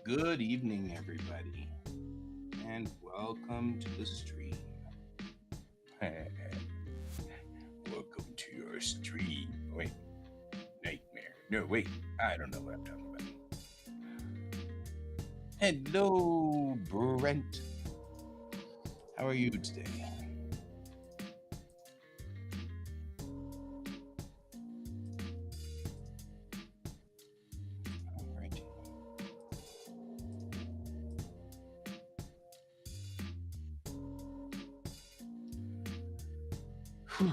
Good evening, everybody, and welcome to the stream. Welcome to your stream. Wait, nightmare. No, wait, I don't know what I'm talking about. Hello, Brent. How are you today? All right. Whew,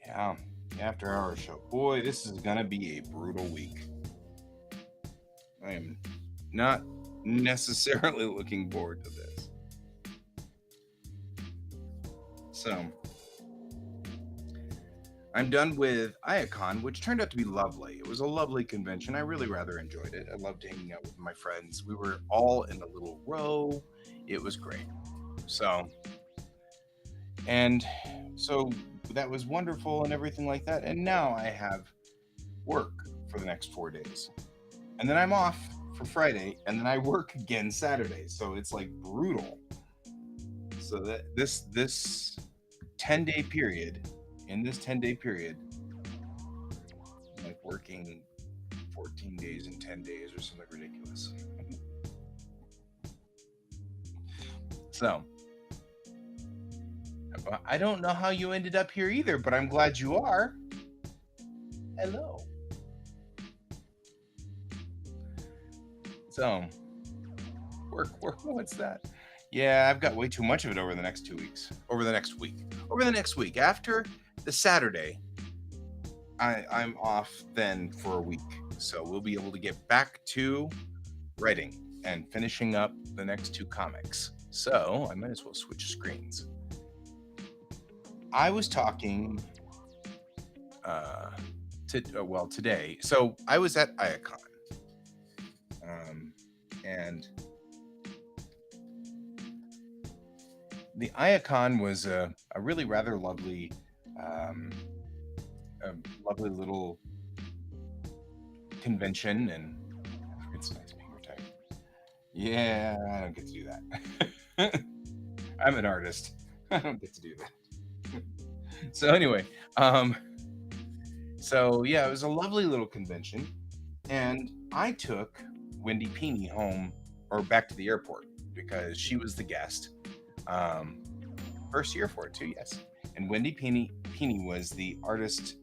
yeah, after hour show. Boy, this is gonna be a brutal week. I am not necessarily looking forward to this. So, I'm done with Iacon, which turned out to be lovely. It was a lovely convention. I really rather enjoyed it. I loved hanging out with my friends. We were all in a little row. It was great. So, and so that was wonderful and everything like that. And now I have work for the next 4 days. And then I'm off for Friday, and then I work again Saturday. So it's like brutal. So that this 10-day period, in this 10-day period, like working 14 days in 10 days or something ridiculous. So I don't know how you ended up here either, but I'm glad you are. Hello. So work, what's that? Yeah, I've got way too much of it over the next 2 weeks. Over the next week. After the Saturday, I'm off then for a week. So we'll be able to get back to writing and finishing up the next 2 comics. So I might as well switch screens. I was talking today. So I was at Iacon. And the Iacon was a really rather lovely, a lovely little convention, and it's nice being retired. Yeah, I don't get to do that. I'm an artist. I don't get to do that. So anyway, so yeah, it was a lovely little convention, and I took Wendy Peeney home or back to the airport because she was the guest. First year for it too, yes. And Wendy Peeney was the artist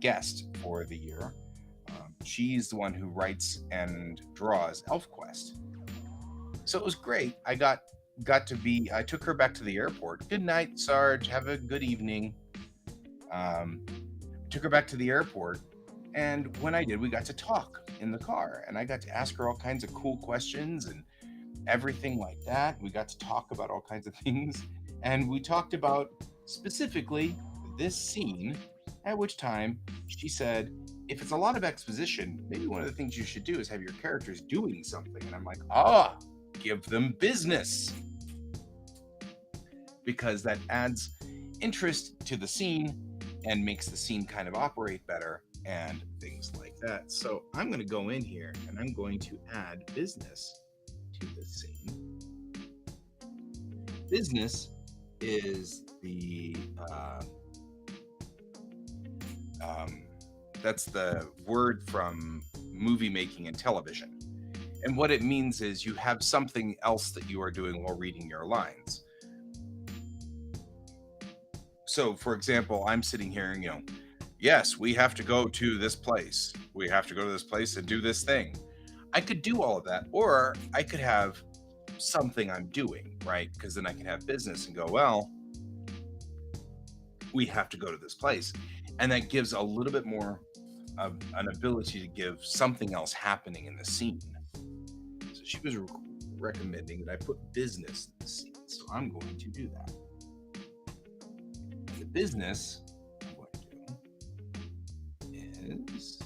guest for the year. She's the one who writes and draws ElfQuest. So it was great. I took her back to the airport. Good night, Sarge. Have a good evening. Took her back to the airport, and when I did, we got to talk in the car, and I got to ask her all kinds of cool questions and everything like that. We got to talk about all kinds of things, and we talked about specifically this scene, at which time she said, if it's a lot of exposition, maybe one of the things you should do is have your characters doing something. And I'm like, give them business, because that adds interest to the scene and makes the scene kind of operate better and things like that. So I'm going to go in here and I'm going to add business to the scene. Business is the Um, that's the word from movie making and television. And what it means is you have something else that you are doing while reading your lines. So, for example, I'm sitting here and, yes, we have to go to this place. We have to go to this place and do this thing. I could do all of that, or I could have something I'm doing, right? Because then I can have business and go, well, we have to go to this place. And that gives a little bit more of an ability to give something else happening in the scene. So she was recommending that I put business in the scene. So I'm going to do that. The business I'm going to do is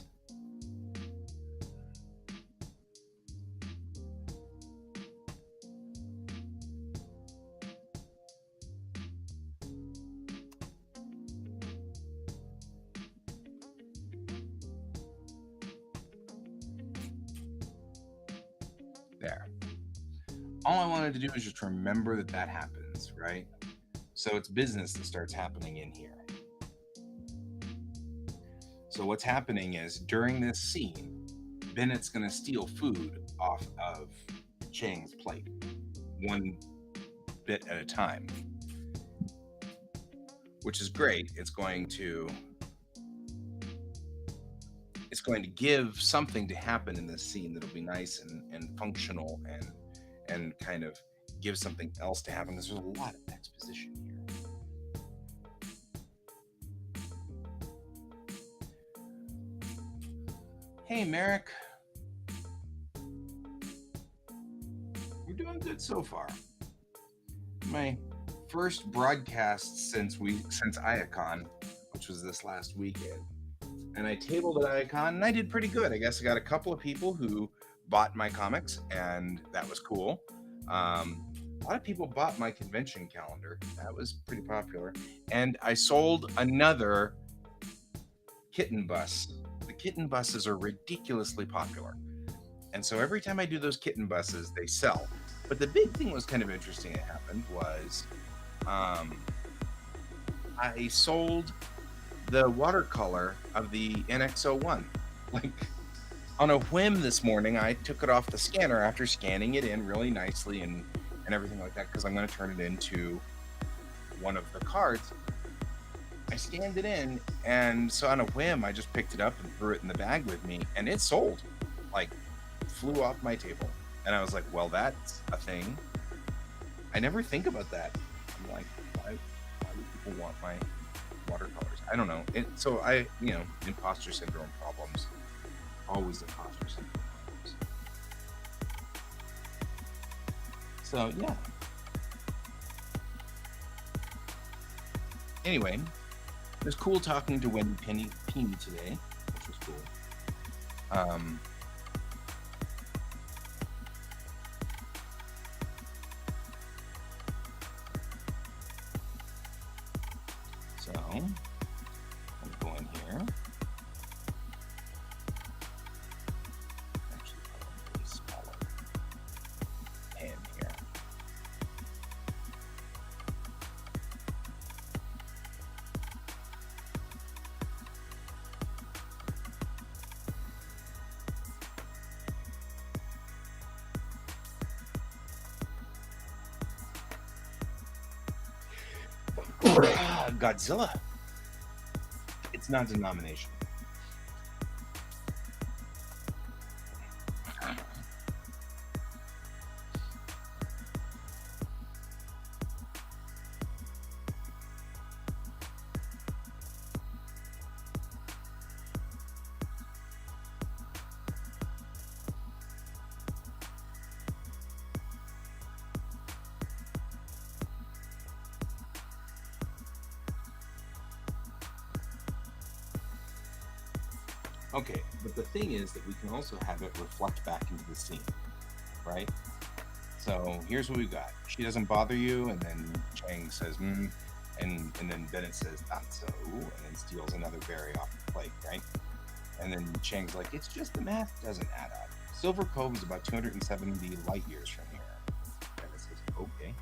there. All I wanted to do is just remember that that happens, right? So it's business that starts happening in here. So what's happening is during this scene, Bennett's going to steal food off of Chang's plate, one bit at a time, which is great. It's going to give something to happen in this scene that'll be nice and functional and kind of give something else to happen. There's a lot of exposition here. Hey, Merrick. We're doing good so far. My first broadcast since IACON, which was this last weekend. And I tabled at IACON, and I did pretty good. I guess I got a couple of people who bought my comics, and that was cool. A lot of people bought my convention calendar. That was pretty popular. And I sold another kitten bus. The kitten buses are ridiculously popular. And so every time I do those kitten buses, they sell. But the big thing was kind of interesting that happened was I sold the watercolor of the NX-01. Like, on a whim this morning, I took it off the scanner after scanning it in really nicely and everything like that, because I'm going to turn it into one of the cards. I scanned it in, and so on a whim, I just picked it up and threw it in the bag with me, and it sold. Like, flew off my table. And I was like, well, that's a thing. I never think about that. I'm like, why do people want my watercolors? I don't know. So I, imposter syndrome problems. Always imposter syndrome problems. So, yeah. Anyway, it was cool talking to Wendy Peeny today, which was cool. So, I'm going here. Actually, probably a smaller pen here. Godzilla. It's not a denomination. Okay, but the thing is that we can also have it reflect back into the scene, right? So here's what we got. She doesn't bother you, and then Chang says, and then Bennett says, not so, and then steals another berry off the plate, right? And then Chang's like, it's just the math doesn't add up. Silver Cove is about 270 light years from here. Bennett says, okay.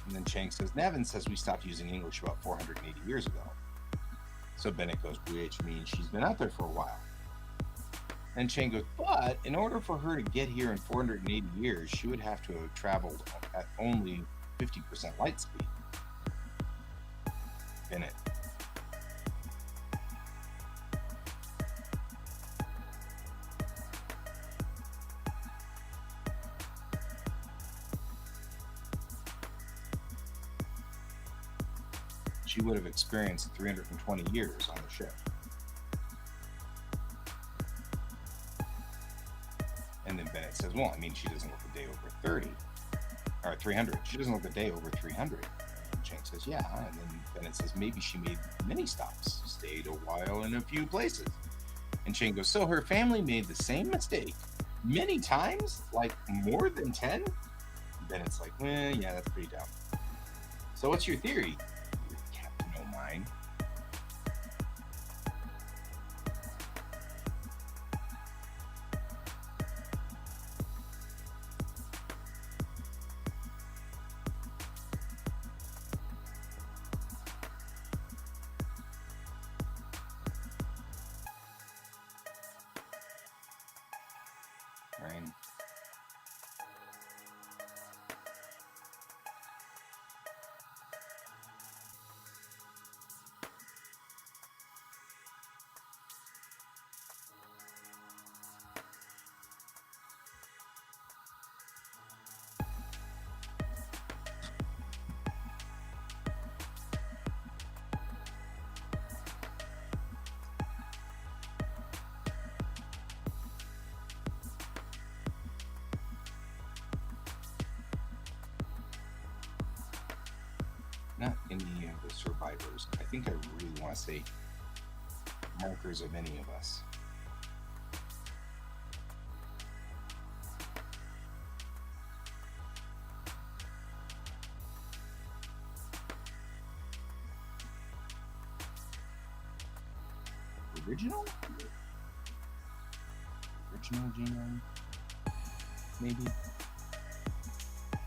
And then Chang says, Nevin says we stopped using English about 480 years ago. So Bennett goes, which means she's been out there for a while. And Chang goes, but in order for her to get here in 480 years, she would have to have traveled at only 50% light speed. Bennett. She would have experienced 320 years on the ship. And then Bennett says, well, I mean, she doesn't look a day over 30 or 300. She doesn't look a day over 300. And Chang says, yeah. And then Bennett says, maybe she made many stops, stayed a while in a few places. And Chang goes, so her family made the same mistake many times, like more than 10? Bennett's like, well, yeah, that's pretty dumb. So what's your theory, Captain O'Mine? Right. Not any of the survivors. I think I really want to say markers of any of us. Original genome, maybe.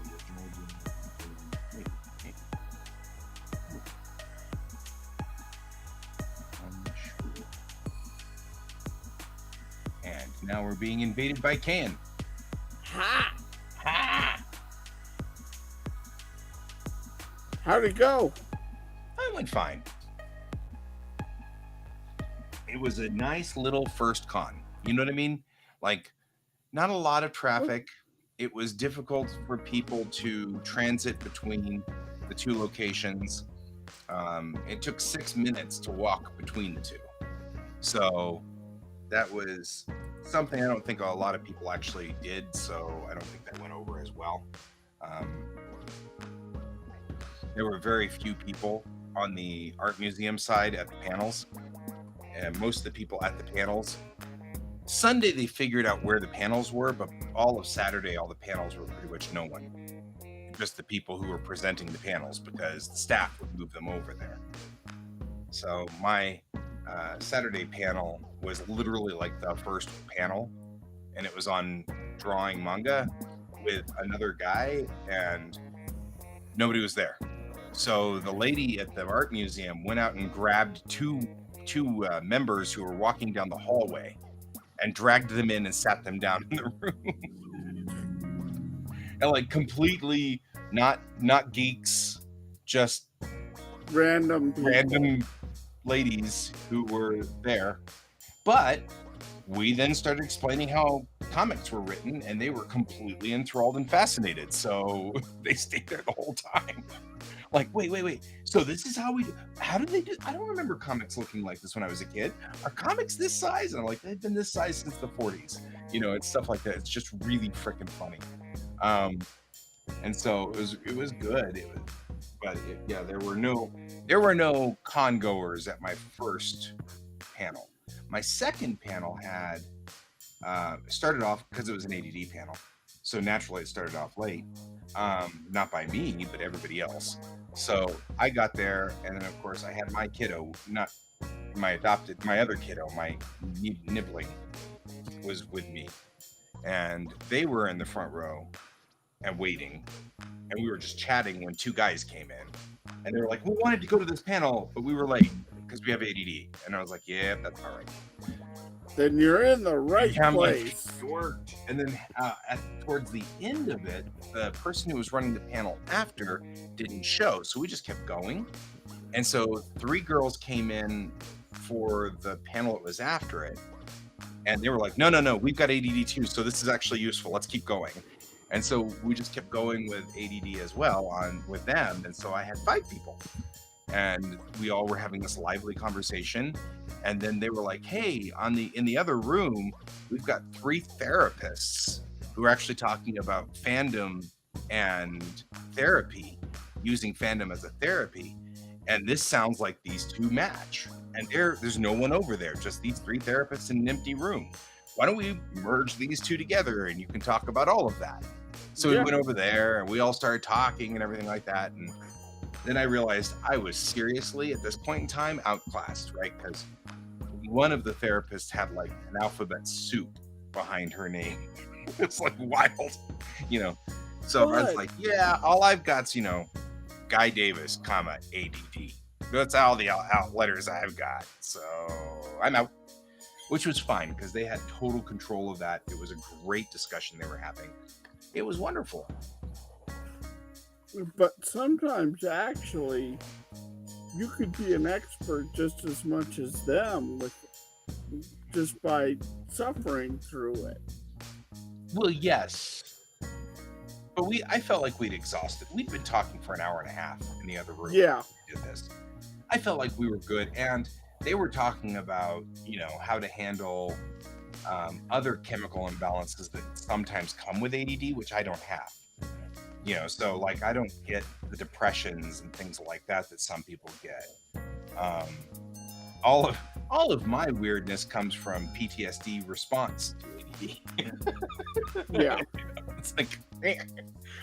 Original genome, maybe. I'm sure. And now we're being invaded by Can. Ha! Ha! How'd it go? I went fine. It was a nice little first con. You know what I mean? Like, not a lot of traffic. It was difficult for people to transit between the two locations. It took 6 minutes to walk between the two. So that was something I don't think a lot of people actually did. So I don't think that went over as well. There were very few people on the art museum side at the panels. And most of the people at the panels, Sunday they figured out where the panels were, but all of Saturday, all the panels were pretty much no one. Just the people who were presenting the panels, because the staff would move them over there. So my Saturday panel was literally like the first panel, and it was on drawing manga with another guy, and nobody was there. So the lady at the art museum went out and grabbed two members who were walking down the hallway and dragged them in and sat them down in the room. And like completely not geeks, just Random ladies who were there. But we then started explaining how comics were written, and they were completely enthralled and fascinated. So they stayed there the whole time. Like, wait. So this is how how did they do? I don't remember comics looking like this when I was a kid. Are comics this size? And I'm like, they've been this size since the 40s. You know, it's stuff like that. It's just really freaking funny. And so it was good. Yeah, there were no con goers at my first panel. My second panel had started off because it was an ADD panel. So naturally it started off late. Not by me, but everybody else. So I got there, and then of course I had my kiddo, not my other kiddo, my nibbling was with me. And they were in the front row and waiting. And we were just chatting when two guys came in. And they were like, we wanted to go to this panel, but we were late. because we have ADD. And I was like, yeah, that's all right. Then you're in the right Yeah, I'm like, place. it worked. And then towards the end of it, the person who was running the panel after didn't show. So we just kept going. And so 3 girls came in for the panel that was after it. And they were like, no, no, no, we've got ADD too. So this is actually useful. Let's keep going. And so we just kept going with ADD as well on with them. And so I had 5 people. And we all were having this lively conversation, and then they were like, hey, in the other room we've got 3 therapists who are actually talking about fandom and therapy, using fandom as a therapy, and this sounds like these 2 match, and there's no one over there, just these 3 therapists in an empty room. Why don't we merge these 2 together and you can talk about all of that? So we Yeah. went over there and we all started talking and everything like that, and then I realized I was seriously, at this point in time, outclassed, right? Because one of the therapists had like an alphabet soup behind her name. It's like wild, you know. So I was But like, yeah, all I've got's, Guy Davis, comma, ADD. That's all the out letters I've got. So I'm out, which was fine because they had total control of that. It was a great discussion they were having. It was wonderful. sometimes actually you could be an expert just as much as them with just by suffering through it. Well, yes. But I felt like we'd exhausted. We'd been talking for an hour and a half in the other room. Yeah. We did this. I felt like we were good, and they were talking about, how to handle other chemical imbalances that sometimes come with ADD, which I don't have. So like I don't get the depressions and things like that some people get. All of my weirdness comes from PTSD response to ADD. Yeah. It's like,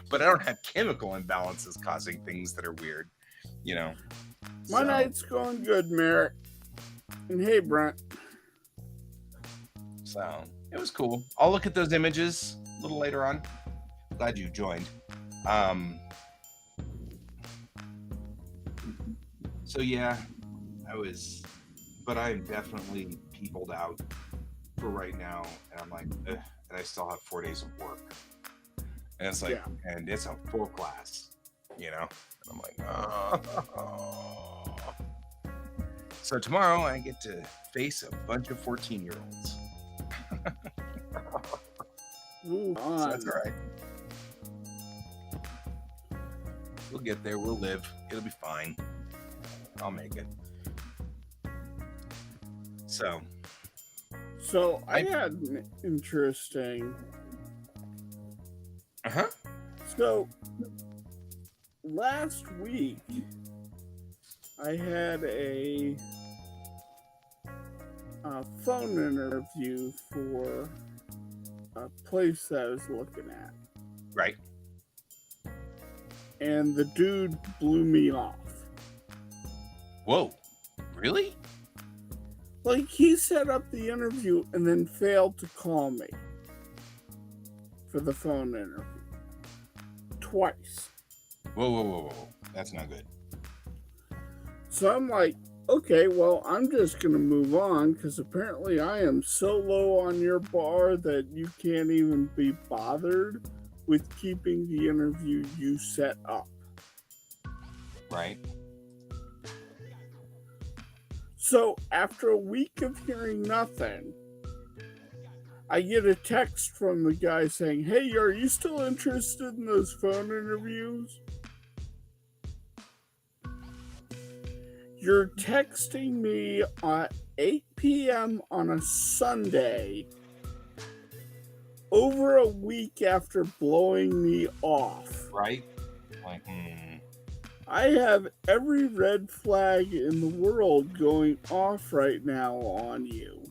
but I don't have chemical imbalances causing things that are weird. My night's going good, Merritt. And hey, Brent. So it was cool. I'll look at those images a little later on. Glad you joined. So yeah, but I'm definitely peopled out for right now, and I'm like, ugh, and I still have 4 days of work, and it's like, Yeah. and it's a full class, and I'm like, oh. So tomorrow I get to face a bunch of 14-year-olds. Ooh, So that's all right. We'll get there. We'll live. It'll be fine. I'll make it. So I had an interesting. Uh-huh. So last week I had a phone interview for a place that I was looking at. Right. And the dude blew me off. Whoa. Really? Like, he set up the interview and then failed to call me for the phone interview. Twice. Whoa. That's not good. So I'm like, okay, well, I'm just going to move on because apparently I am so low on your bar that you can't even be bothered with keeping the interview you set up. Right. So after a week of hearing nothing, I get a text from the guy saying, hey, are you still interested in those phone interviews? You're texting me at 8 p.m. on a Sunday over a week after blowing me off. Right? Like, I have every red flag in the world going off right now on you.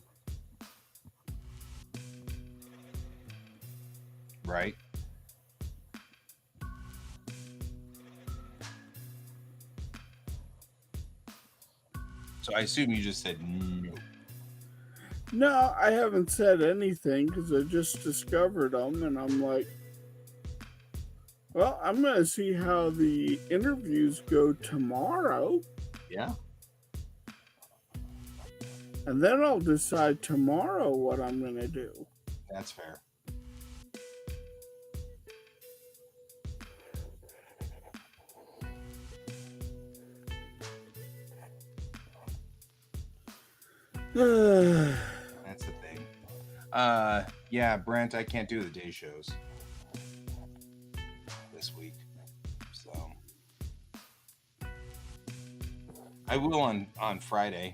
Right. So I assume you just said no. No, I haven't said anything because I just discovered them, and I'm like, well, I'm going to see how the interviews go tomorrow. Yeah. and then I'll decide tomorrow what I'm going to do. That's fair. That's the thing. Yeah, Brent, I can't do the day shows this week. So I will on Friday.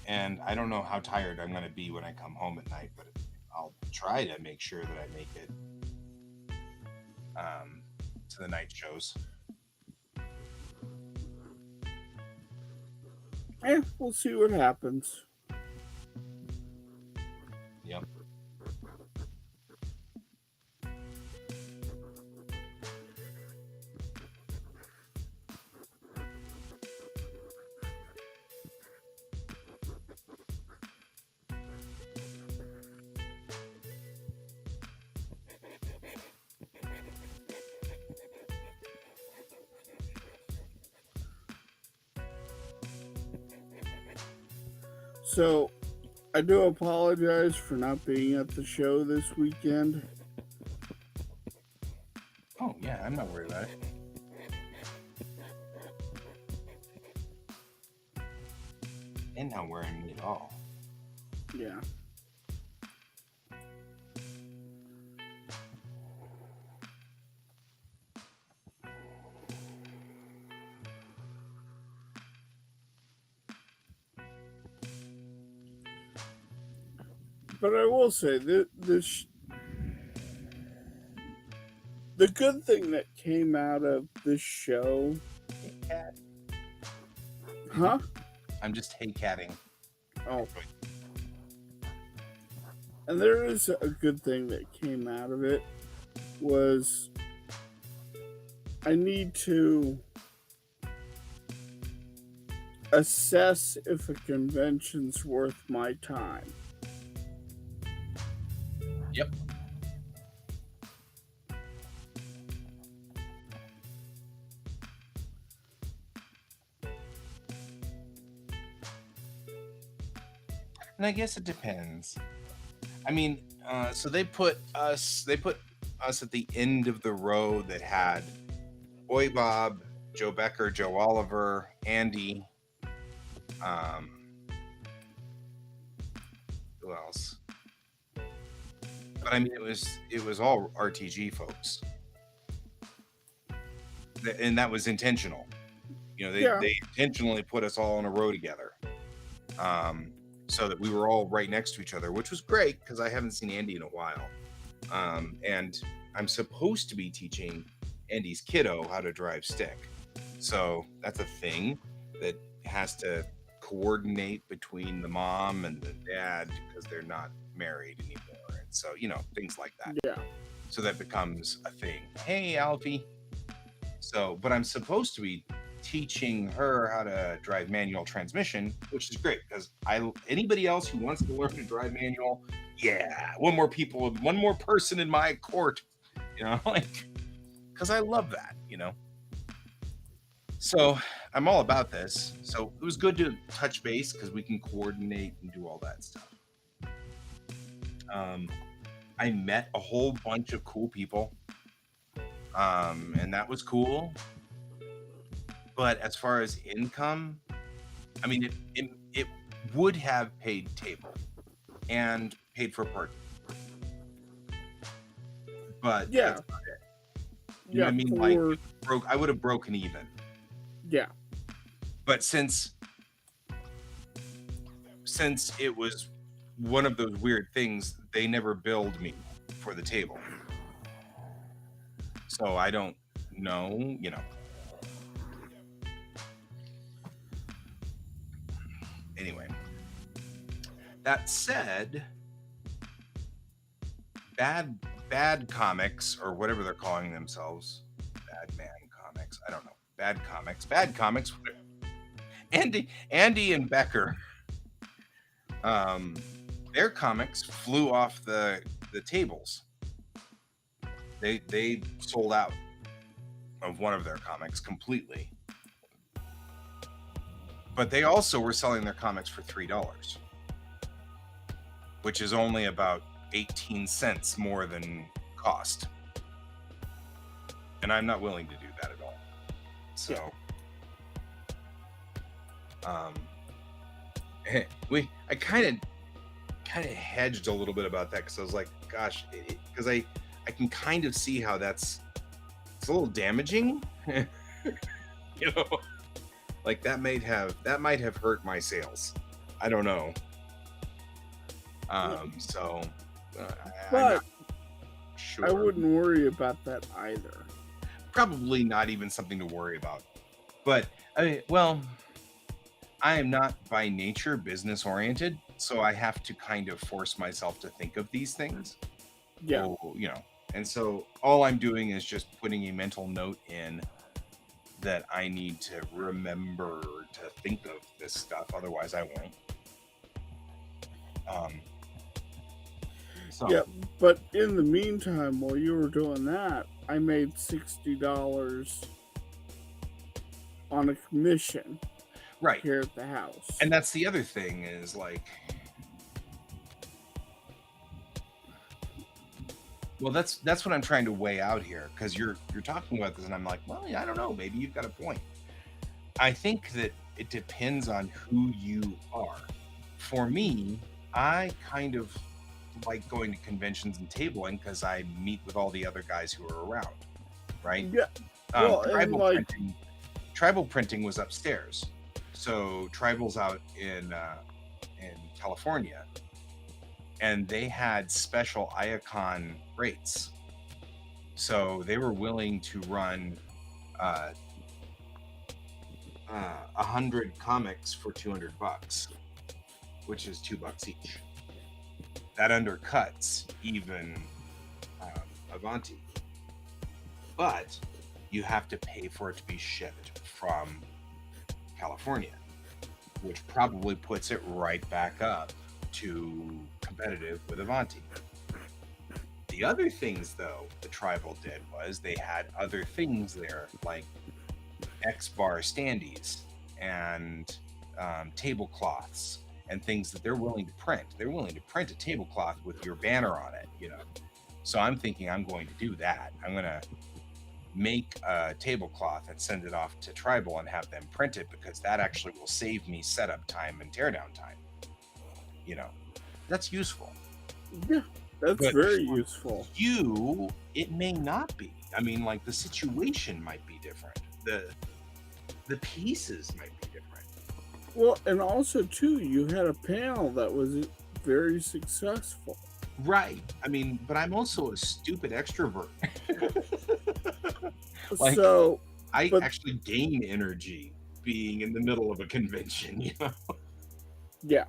And I don't know how tired I'm going to be when I come home at night, but I'll try to make sure that I make it to the night shows. We'll see what happens. Yep. So, I do apologize for not being at the show this weekend. Oh, yeah, I'm not worried about it. And not worrying me at all. Yeah. But I will say that the good thing that came out of this show, Hey, cat. huh? I'm just hey catting. Oh, and there is a good thing that came out of it was I need to assess if a convention's worth my time. Yep. And I guess it depends. I mean, so they put us at the end of the row that had Boy Bob, Joe Becker, Joe Oliver, Andy. Who else? But I mean, it was all RTG folks, and that was intentional. You know, they intentionally put us all in a row together, so that we were all right next to each other, which was great because I haven't seen Andy in a while, and I'm supposed to be teaching Andy's kiddo how to drive stick, so that's a thing that has to coordinate between the mom and the dad because they're not married anymore. So, things like that. Yeah. So that becomes a thing. Hey, Alfie. So, but I'm supposed to be teaching her how to drive manual transmission, which is great because anybody else who wants to learn to drive manual, yeah, one more person in my court, like, because I love that, So I'm all about this. So it was good to touch base because we can coordinate and do all that stuff. I met a whole bunch of cool people, and that was cool. But as far as income, I mean, it would have paid table and paid for parking, but Yeah. that's not it. You know what I mean? Like I would have broken even. Yeah. But since it was one of those weird things, they never billed me for the table. So I don't know, Anyway, that said, bad comics, or whatever they're calling themselves, bad man comics, I don't know, bad comics, Andy and Becker, their comics flew off the tables. They sold out of one of their comics completely. But they also were selling their comics for $3, which is only about 18 cents more than cost. And I'm not willing to do that at all. Yeah. So, I kind of hedged a little bit about that because I was like, gosh, because I can kind of see how it's a little damaging. You know, like that might have hurt my sales. I don't know. So I'm But not sure. I wouldn't worry about that either. Probably not even something to worry about. But well, I am not by nature business oriented, so I have to kind of force myself to think of these things. Yeah. Oh, and so all I'm doing is just putting a mental note in that I need to remember to think of this stuff. Otherwise, I won't. So. Yeah, but in the meantime, while you were doing that, I made $60 on a commission Right. here at the house. And that's the other thing is like, well, that's what I'm trying to weigh out here, because you're talking about this and I'm like, well, yeah, I don't know, maybe you've got a point. I think that it depends on who you are. For me, I kind of like going to conventions and tabling because I meet with all the other guys who are around, right? Yeah. Well, tribal printing was upstairs. So Tribal's out in California, and they had special Iacon rates. So they were willing to run 100 comics for $200, which is $2 each. That undercuts even Avanti, but you have to pay for it to be shipped from California, which probably puts it right back up to competitive with Avanti. The other things, though, the Tribal did was they had other things there, like X-bar standees and tablecloths and things that they're willing to print. They're willing to print a tablecloth with your banner on it, So I'm thinking I'm going to do that. I'm going to make a tablecloth and send it off to Tribal and have them print it, because that actually will save me setup time and teardown time. That's useful. Yeah, that's very useful. It may not be. I mean, like, the situation might be different. The pieces might be different. Well, and also too, you had a panel that was very successful. Right. I mean, but I'm also a stupid extrovert. I actually gain energy being in the middle of a convention, Yeah.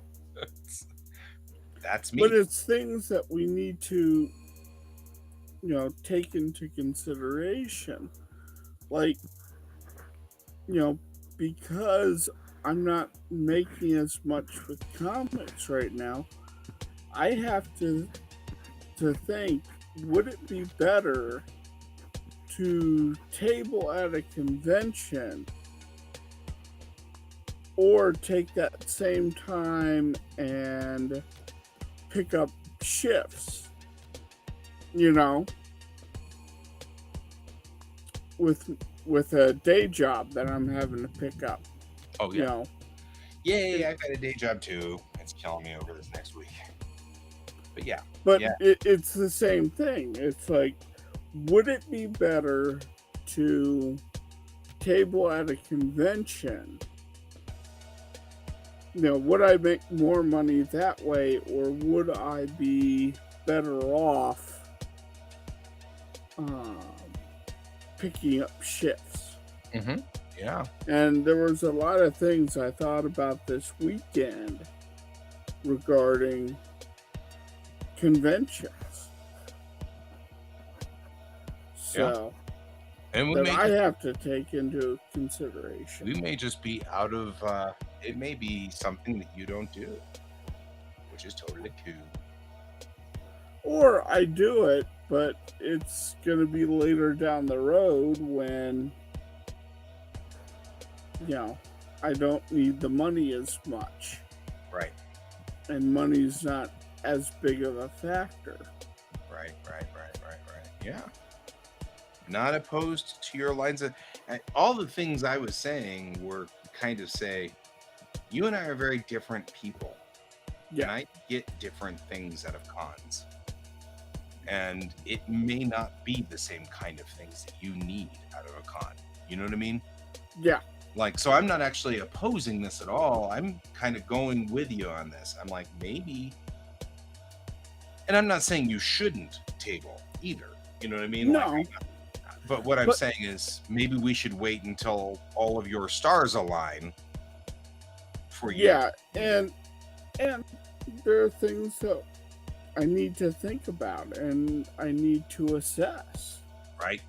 That's me. But it's things that we need to, take into consideration. Like, because I'm not making as much with comics right now, I have to think, would it be better to table at a convention or take that same time and pick up shifts, with a day job that I'm having to pick up. Oh, yeah. Yay, I've got a day job too. It's killing me over this next week. But yeah. But it's the same thing. It's like, would it be better to table at a convention? Would I make more money that way, or would I be better off picking up shifts? Mm-hmm. Yeah. And there was a lot of things I thought about this weekend regarding conventions. So that I have to take into consideration. We may just be out of it may be something that you don't do, which is totally cool. Or I do it, but it's going to be later down the road when I don't need the money as much, Right. and money's not as big of a factor. Right. Yeah. Not opposed to your lines of all the things I was saying were kind of say you and I are very different people, and Yeah, I get different things out of cons. And it may not be the same kind of things that you need out of a con. You know what I mean? yeah, Like, so I'm not actually opposing this at all. I'm kind of going with you on this. I'm like, maybe, and I'm not saying you shouldn't table either. You know what I mean? Like, no, but what I'm but saying is maybe we should wait until all of your stars align for you yeah, to, and there are things that I need to think about and I need to assess, right?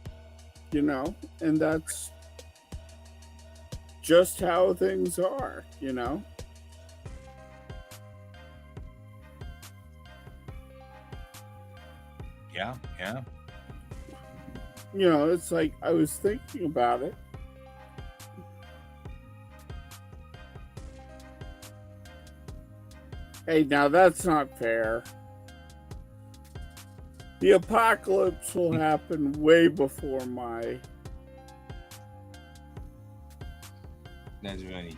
and that's just how things are. Yeah, yeah. It's like I was thinking about it. Hey, now that's not fair. The apocalypse will happen way before my. That's funny.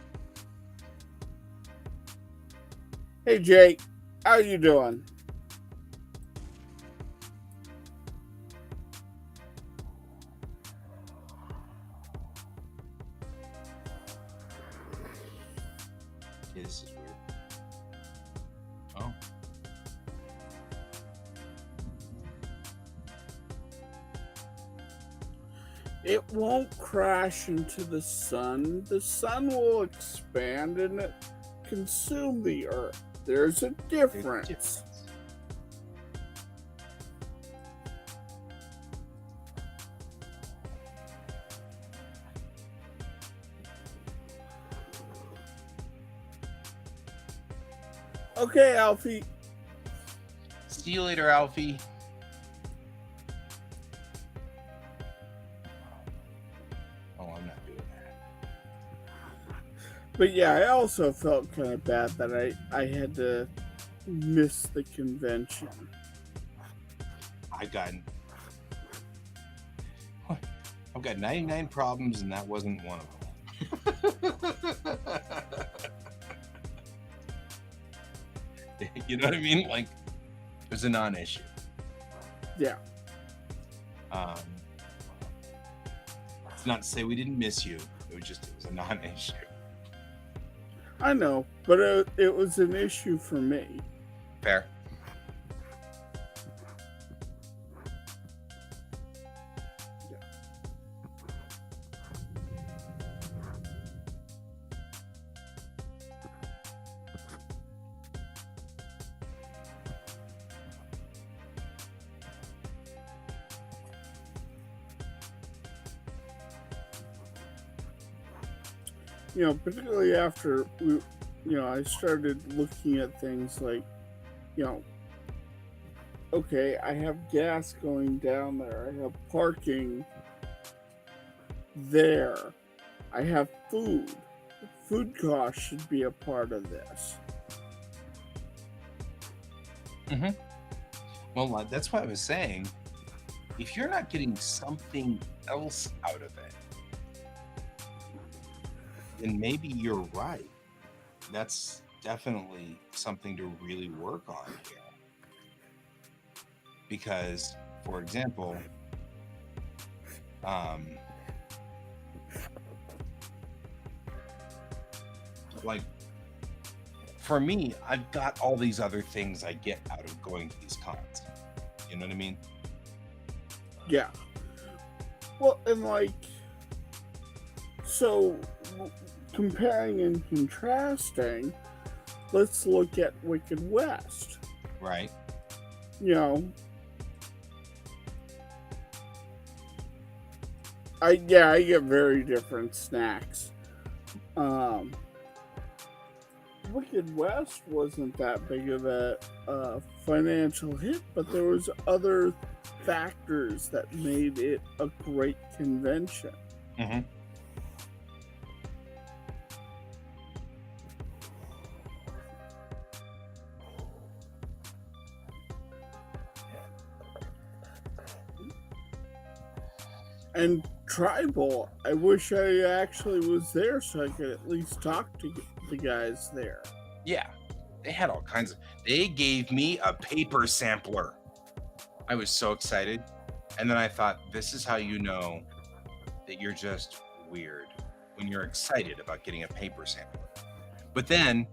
Hey, Jake, how you doing? Yeah, this is weird. Oh. It won't crash into the sun. The sun will expand and consume the earth. There's a difference. Okay, Alfie. See you later, Alfie. Oh, I'm not doing that. But yeah, I also felt kind of bad that I had to miss the convention. I've got 99 problems, and that wasn't one of them. You know what I mean? Like, it was a non-issue. Yeah. It's not to say we didn't miss you. It was a non-issue. I know, but it was an issue for me. Fair. Particularly after I started looking at things like, okay, I have gas going down there. I have parking there. I have food. Food costs should be a part of this. Mm-hmm. Well, that's what I was saying. If you're not getting something else out of it, then maybe you're right. That's definitely something to really work on here. Because, for example, like for me, I've got all these other things I get out of going to these cons. You know what I mean? Yeah. Well, and so comparing and contrasting, let's look at Wicked West. Right. I get very different snacks. Wicked West wasn't that big of a financial hit, but there was other factors that made it a great convention. Mm-hmm. And Tribal, I wish I actually was there so I could at least talk to the guys there. Yeah, they had all kinds of. They gave me a paper sampler. I was so excited, and then I thought, this is how you know that you're just weird when you're excited about getting a paper sampler. But then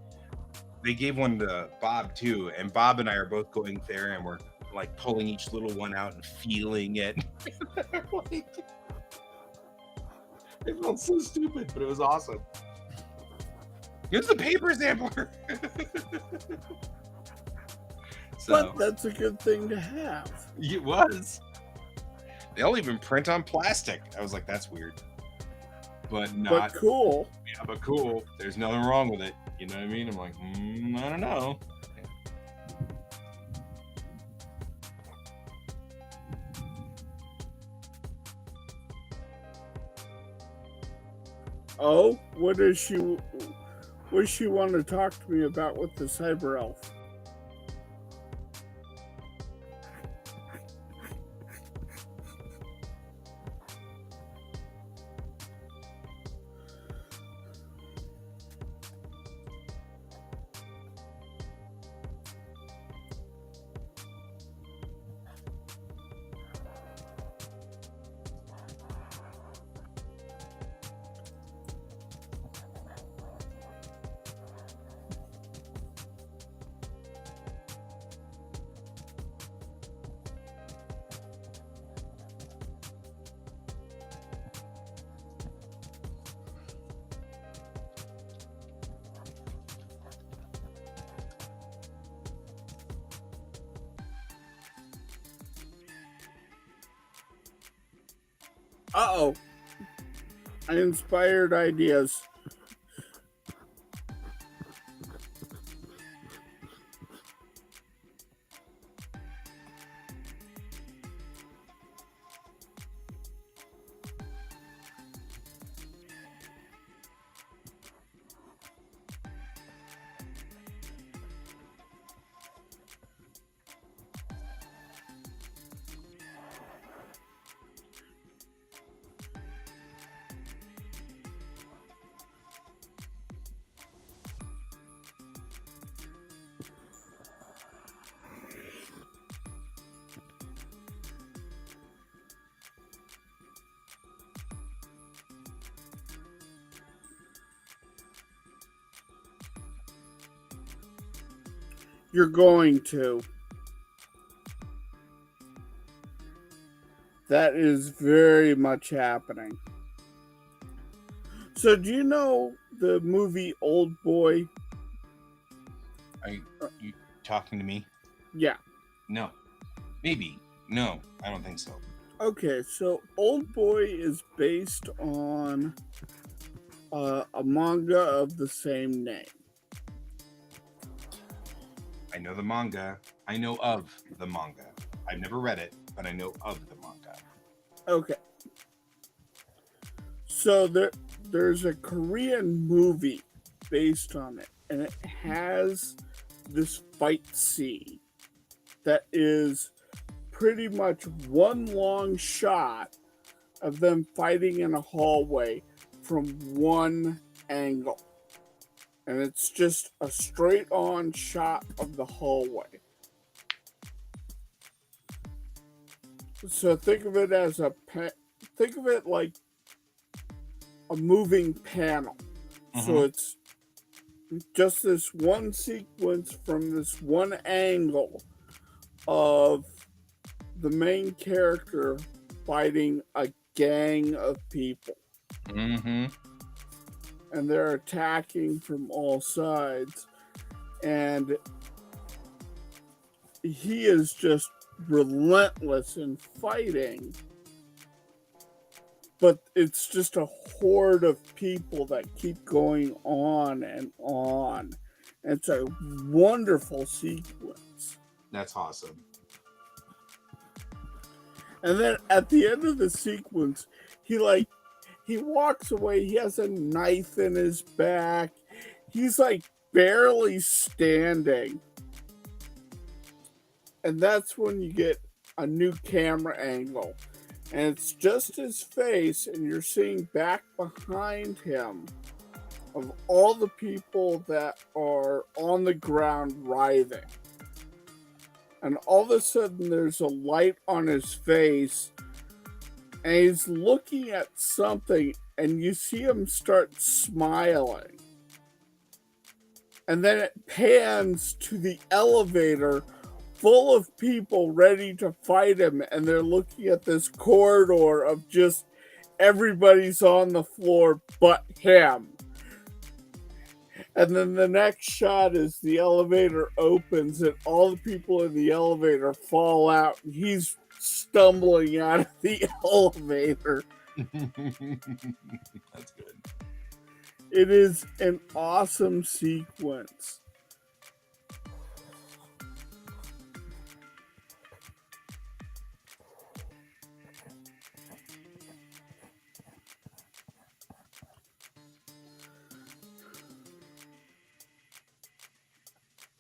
they gave one to Bob too, and Bob and I are both going there, and we're like pulling each little one out and feeling it. Like, it felt so stupid, but it was awesome. Here's the paper sampler. But that's a good thing to have. It was. They'll even print on plastic. I was like, that's weird. But not. But cool. Yeah, but cool. There's nothing wrong with it. You know what I mean? I'm like, I don't know. Oh, what does she want to talk to me about with the cyber elf? Uh-oh. I inspired ideas. You're going to. That is very much happening. So, do you know the movie Old Boy? Are you talking to me? Yeah. No. Maybe. No, I don't think so. Okay, so Old Boy is based on a manga of the same name. I know the manga. I know of the manga. I've never read it, but I know of the manga. Okay. So there's a Korean movie based on it, and it has this fight scene that is pretty much one long shot of them fighting in a hallway from one angle. And it's just a straight on shot of the hallway. So think of it as think of it like a moving panel. Mm-hmm. So it's just this one sequence from this one angle of the main character fighting a gang of people. Mm-hmm. And they're attacking from all sides. And he is just relentless in fighting. But it's just a horde of people that keep going on and on. It's a wonderful sequence. That's awesome. And then at the end of the sequence, he walks away. He has a knife in his back. He's like barely standing. And that's when you get a new camera angle. and it's just his face, and you're seeing back behind him of all the people that are on the ground writhing. And all of a sudden, there's a light on his face, and he's looking at something, and you see him start smiling. And then it pans to the elevator full of people ready to fight him, and they're looking at this corridor of just everybody's on the floor but him. And then the next shot is the elevator opens and all the people in the elevator fall out, and he's stumbling out of the elevator. That's good. It is an awesome sequence.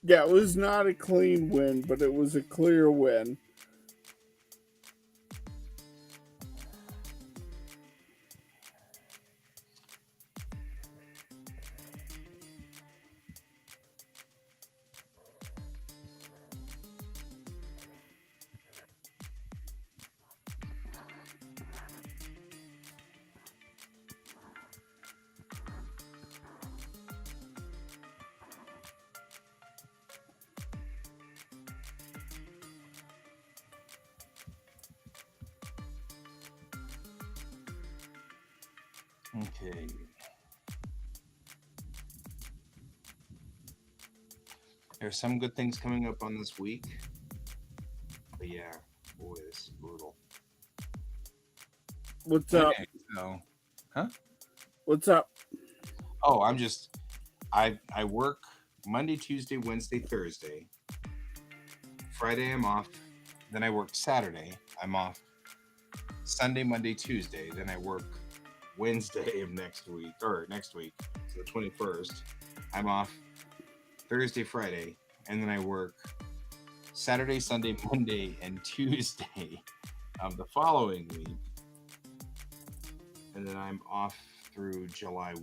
Yeah, it was not a clean win, but it was a clear win. Okay. There's some good things coming up on this week. But yeah, boy, this is brutal. What's up? Okay, so, huh? What's up? Oh, I work Monday, Tuesday, Wednesday, Thursday. Friday I'm off. Then I work Saturday. I'm off Sunday, Monday, Tuesday. Then I work Wednesday of next week, so the 21st. I'm off Thursday, Friday, and then I work Saturday, Sunday, Monday, and Tuesday of the following week. And then I'm off through July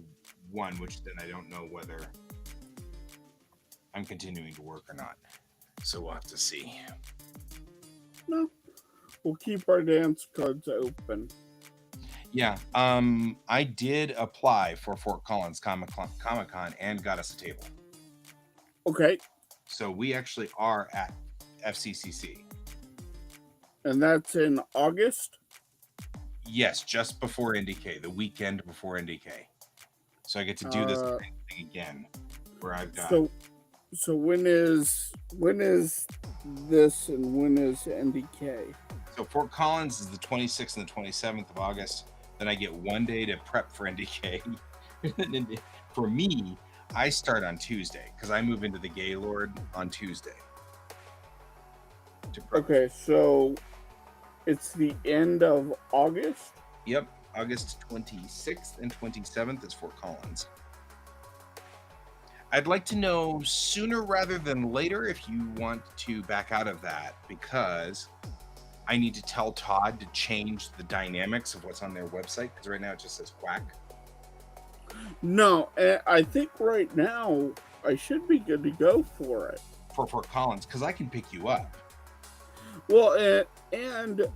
1, which then I don't know whether I'm continuing to work or not. So we'll have to see. No. We'll keep our dance cards open. Yeah, I did apply for Fort Collins Comic-Con and got us a table. Okay. So we actually are at FCCC. And that's in August? Yes, just before NDK, the weekend before NDK. So I get to do this thing again, where I've got. So when is this and when is NDK? So Fort Collins is the 26th and the 27th of August. Then I get 1 day to prep for NDK. For me, I start on Tuesday because I move into the Gaylord on Tuesday. Okay, so it's the end of August? Yep, August 26th and 27th is Fort Collins. I'd like to know sooner rather than later if you want to back out of that, because I need to tell Todd to change the dynamics of what's on their website, because right now it just says quack. No, I think right now I should be good to go for it. For Fort Collins, because I can pick you up. Well, and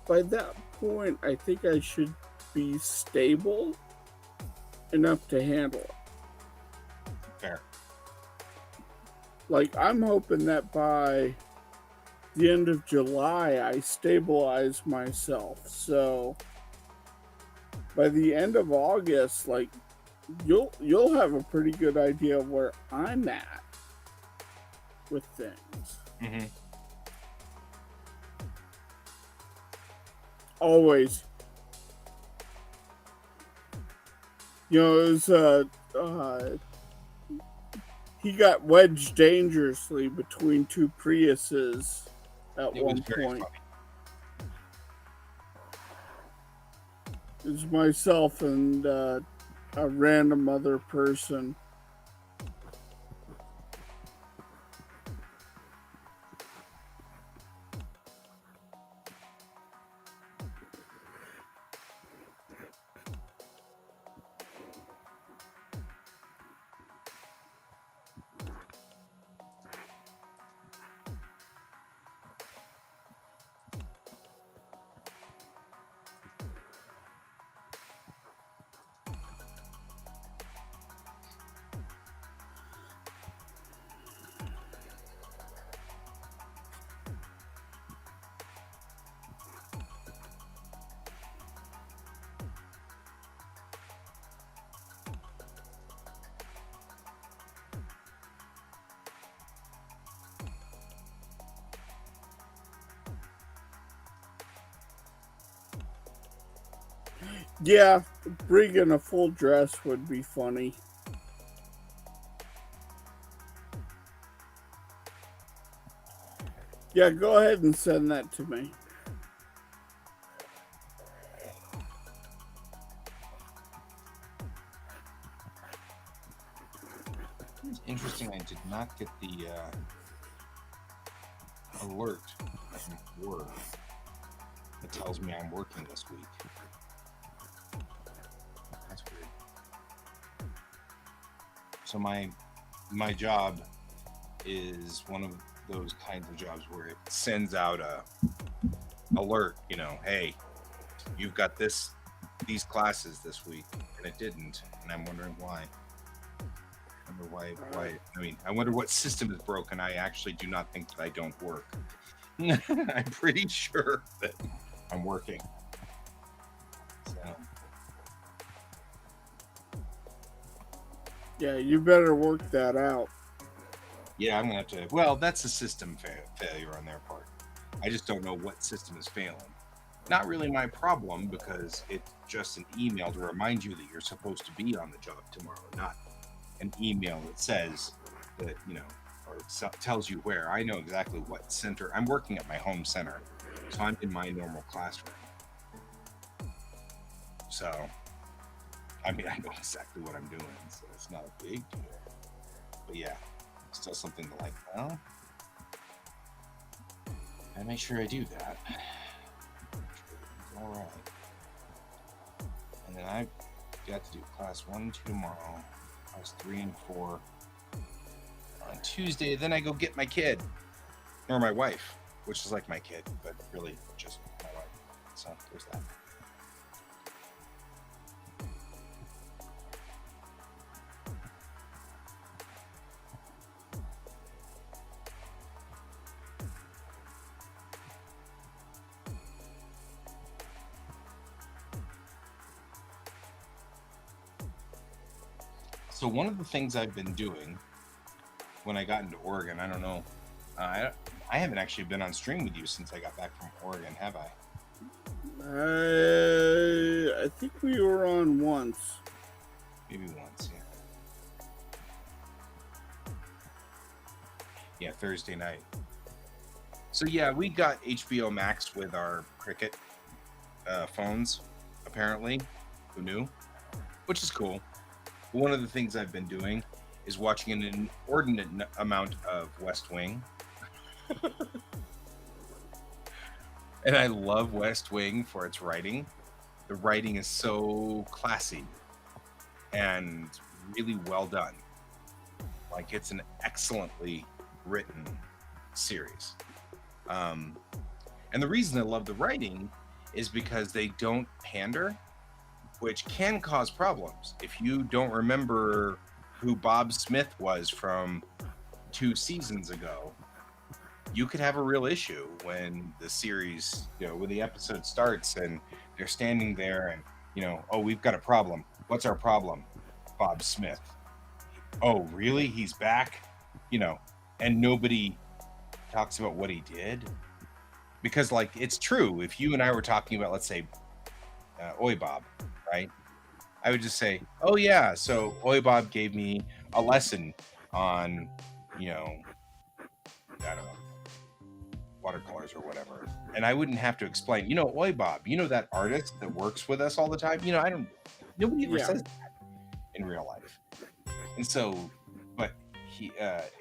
by that point, I think I should be stable enough to handle it. Fair. Like, I'm hoping that by the end of July, I stabilize myself. So by the end of August, like, you'll have a pretty good idea of where I'm at with things. Mm-hmm. Always. You know, it was, he got wedged dangerously between two Priuses at one point. Funny. It was myself and a random other person. Yeah, bringing a full dress would be funny. Yeah, go ahead and send that to me. It's interesting. I did not get the alert from work that tells me I'm working this week. That's weird. So my job is one of those kinds of jobs where it sends out a alert, hey, you've got these classes this week, and it didn't, and I'm wondering why. I wonder why. I mean, I wonder what system is broken. I actually do not think that I don't work. I'm pretty sure that I'm working. So Yeah, you better work that out. yeah, I'm gonna have to. Well, that's a system failure on their part. I just don't know what system is failing. Not really my problem because it's just an email to remind you that you're supposed to be on the job tomorrow, not an email that says that, or tells you where. I know exactly what center. I'm working at my home center, so I'm in my normal classroom. So, I mean, I know exactly what I'm doing, so it's not a big deal. But yeah, still something to like, well, I make sure I do that. All right. And then I got to do class 1 and 2 tomorrow, class 3 and 4 on Tuesday. Then I go get my kid, or my wife, which is like my kid, but really just my wife. So there's that. So one of the things I've been doing when I got into Oregon, I don't know, I haven't actually been on stream with you since I got back from Oregon, have I? I think we were on once. Maybe once, yeah. Yeah, Thursday night. So yeah, we got HBO Max with our Cricket phones, apparently. Who knew? Which is cool. One of the things I've been doing is watching an inordinate amount of West Wing. And I love West Wing for its writing. The writing is so classy and really well done. Like, it's an excellently written series. And the reason I love the writing is because they don't pander, which can cause problems. If you don't remember who Bob Smith was from 2 seasons ago, you could have a real issue when the series, when the episode starts and they're standing there and, oh, we've got a problem. What's our problem? Bob Smith. Oh, really? He's back? And nobody talks about what he did. Because, like, it's true. If you and I were talking about, let's say, Oi Bob, right? I would just say, oh, yeah, so Oi Bob gave me a lesson on, I don't know, watercolors or whatever. And I wouldn't have to explain, Oi Bob, that artist that works with us all the time? Nobody ever says that in real life. And so, but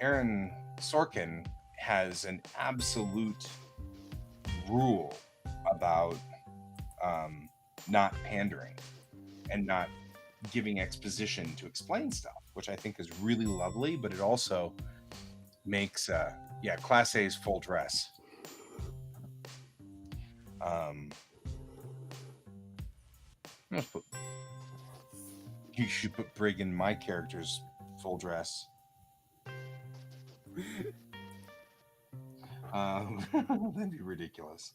Aaron Sorkin has an absolute rule about not pandering and not giving exposition to explain stuff, which I think is really lovely, but it also makes Class A's full dress. You should put Brig in my character's full dress. That'd be ridiculous.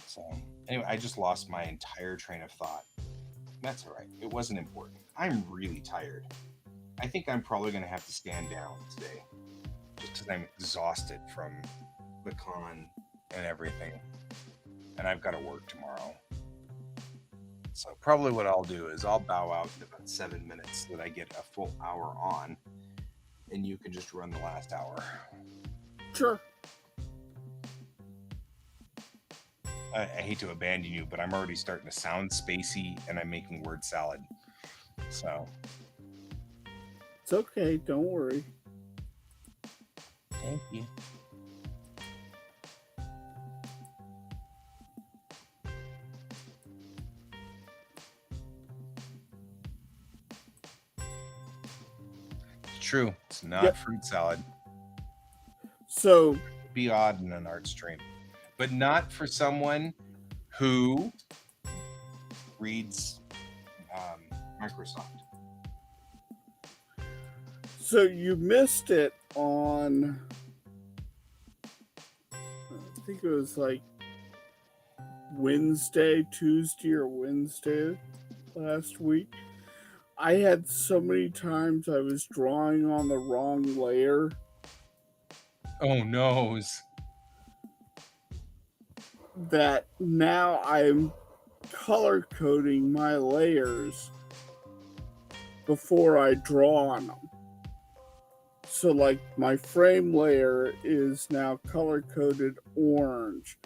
So anyway, I just lost my entire train of thought. That's all right. It wasn't important. I'm really tired. I think I'm probably going to have to stand down today just because I'm exhausted from the con and everything. And I've got to work tomorrow. So probably what I'll do is I'll bow out in about 7 minutes so that I get a full hour on, and you can just run the last hour. Sure. I hate to abandon you, but I'm already starting to sound spacey, and I'm making word salad. So It's okay. Don't worry. thank you. It's true. It's not Yep. fruit salad. So, Be odd in an art stream, but not for someone who reads Microsoft. so you missed it on, I think it was like Tuesday or Wednesday last week. I had so many times I was drawing on the wrong layer Oh noes. that now I'm color coding my layers before I draw on them. So like my frame layer is now color coded orange.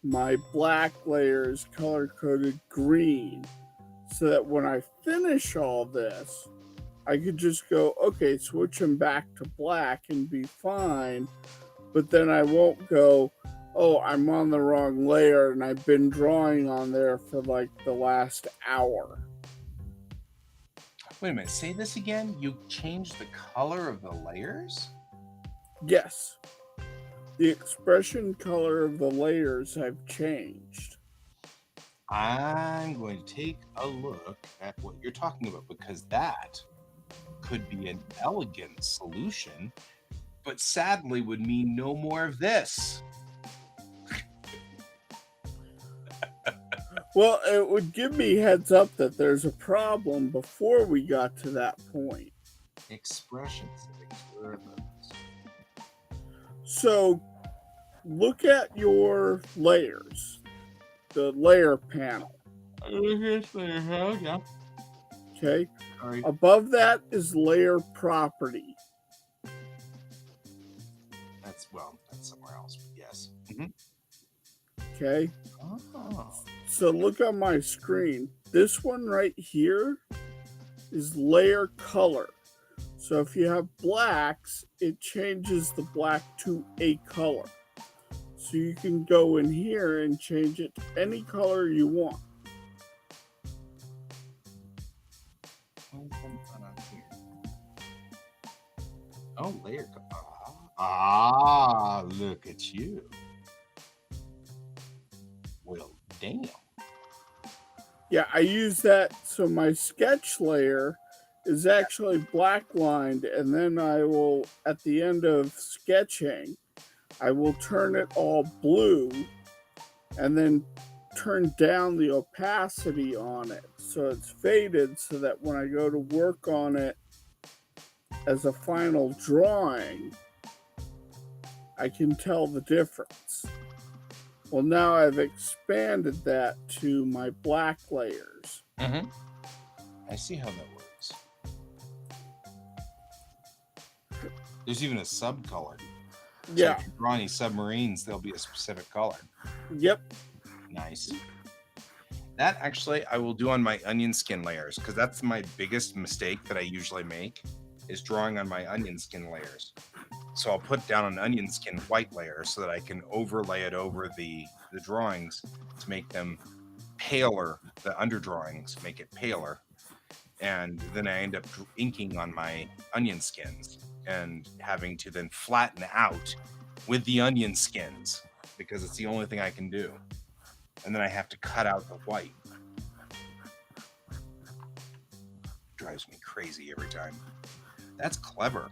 My black layer is color coded green. So that when I finish all this, I could just go, okay, switch them back to black and be fine. But then I won't go, oh, I'm on the wrong layer and I've been drawing on there for like the last hour. Wait a minute. Say this again. You changed the color of the layers? Yes, the expression color of the layers have changed. I'm going to take a look at what you're talking about, because that could be an elegant solution, but sadly would mean no more of this. Well, it would give me heads up that there's a problem before we got to that point. Expressions. Where are those? So look at your layers, the layer panel. Yeah. Okay. Sorry. Above that is layer property. That's somewhere else, but yes. Okay. Oh. So look on my screen. This one right here is layer color. So if you have blacks, it changes the black to a color. So you can go in here and change it to any color you want. Oh, layer. Look at you. Well, damn. Yeah, I use that so my sketch layer is actually black lined, and then I will, at the end of sketching, I will turn it all blue and then turn down the opacity on it so it's faded, so that when I go to work on it as a final drawing, I can tell the difference. Well, now I've expanded that to my black layers. I see how that works. There's even a subcolor. Yeah. So if you draw any submarines, there'll be a specific color. Yep. Nice. That actually I will do on my onion skin layers, because that's my biggest mistake that I usually make, is drawing on my onion skin layers. So I'll put down an onion skin white layer so that I can overlay it over the drawings to make them paler. The underdrawings make it paler. And then I end up inking on my onion skins and having to then flatten out with the onion skins, because it's the only thing I can do. And then I have to cut out the white. Drives me crazy every time. That's clever.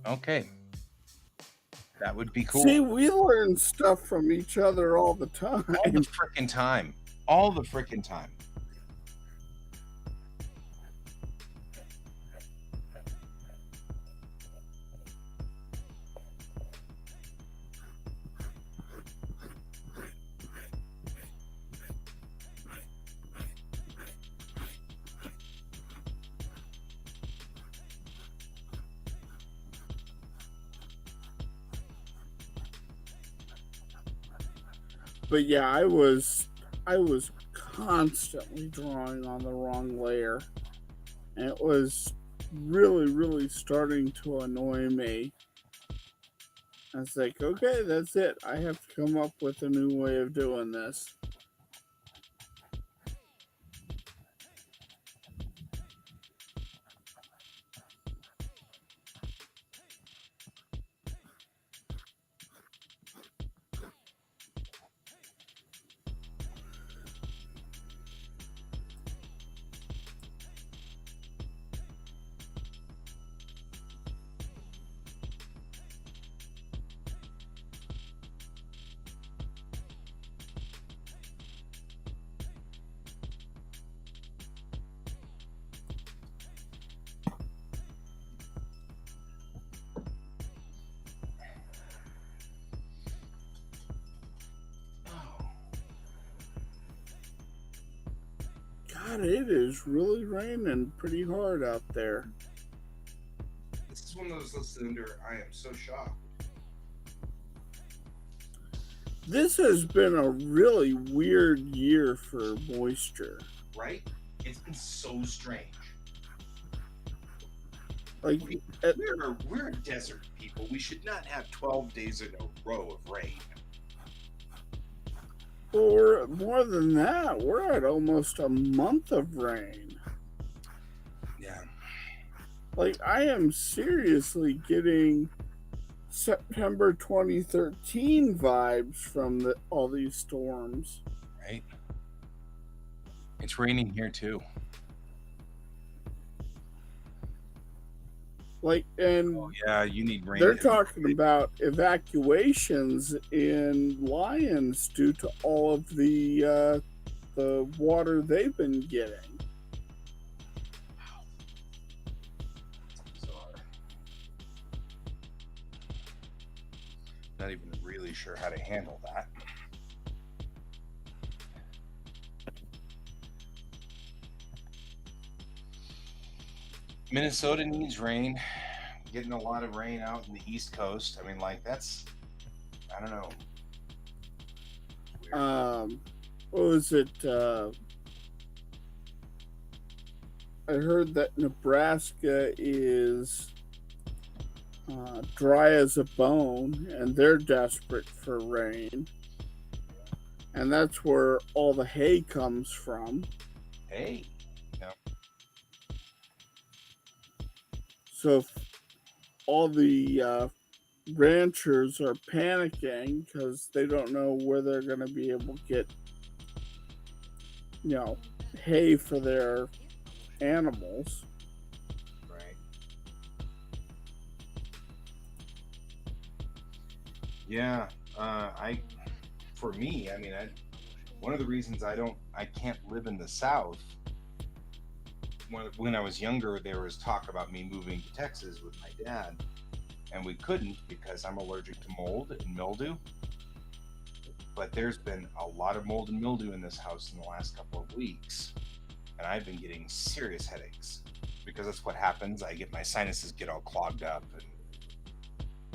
Okay. That would be cool. See, we learn stuff from each other all the time. All the frickin' time. All the frickin' time. But yeah, I was constantly drawing on the wrong layer, and it was really, really starting to annoy me. I was like, okay, that's it. I have to come up with a new way of doing this. God, it is really raining pretty hard out there. This is one of those lists under I am so shocked. This has been a really weird year for moisture. Right? It's been so strange. Like, We, at, we're desert people. We should not have 12 days in a row of rain. or more than that, we're at almost a month of rain. Yeah. Like, I am seriously getting September 2013 vibes from all these storms. Right? It's raining here too. Like, and Oh, yeah, you need rain. they're talking about evacuations in Lyons due to all of the water they've been getting. Bizarre. Not even really sure how to handle that. Minnesota needs rain. Getting a lot of rain out in the East Coast. I mean, like that's, I don't know. Weird. What was it? I heard that Nebraska is dry as a bone, and they're desperate for rain, and that's where all the hay comes from. Hey, no. So all the ranchers are panicking because they don't know where they're going to be able to get, hay for their animals. Right. Yeah. For me, I mean, one of the reasons I can't live in the South. When I was younger, there was talk about me moving to Texas with my dad, and we couldn't because I'm allergic to mold and mildew. But there's been a lot of mold and mildew in this house in the last couple of weeks, and I've been getting serious headaches because that's what happens. My sinuses get all clogged up,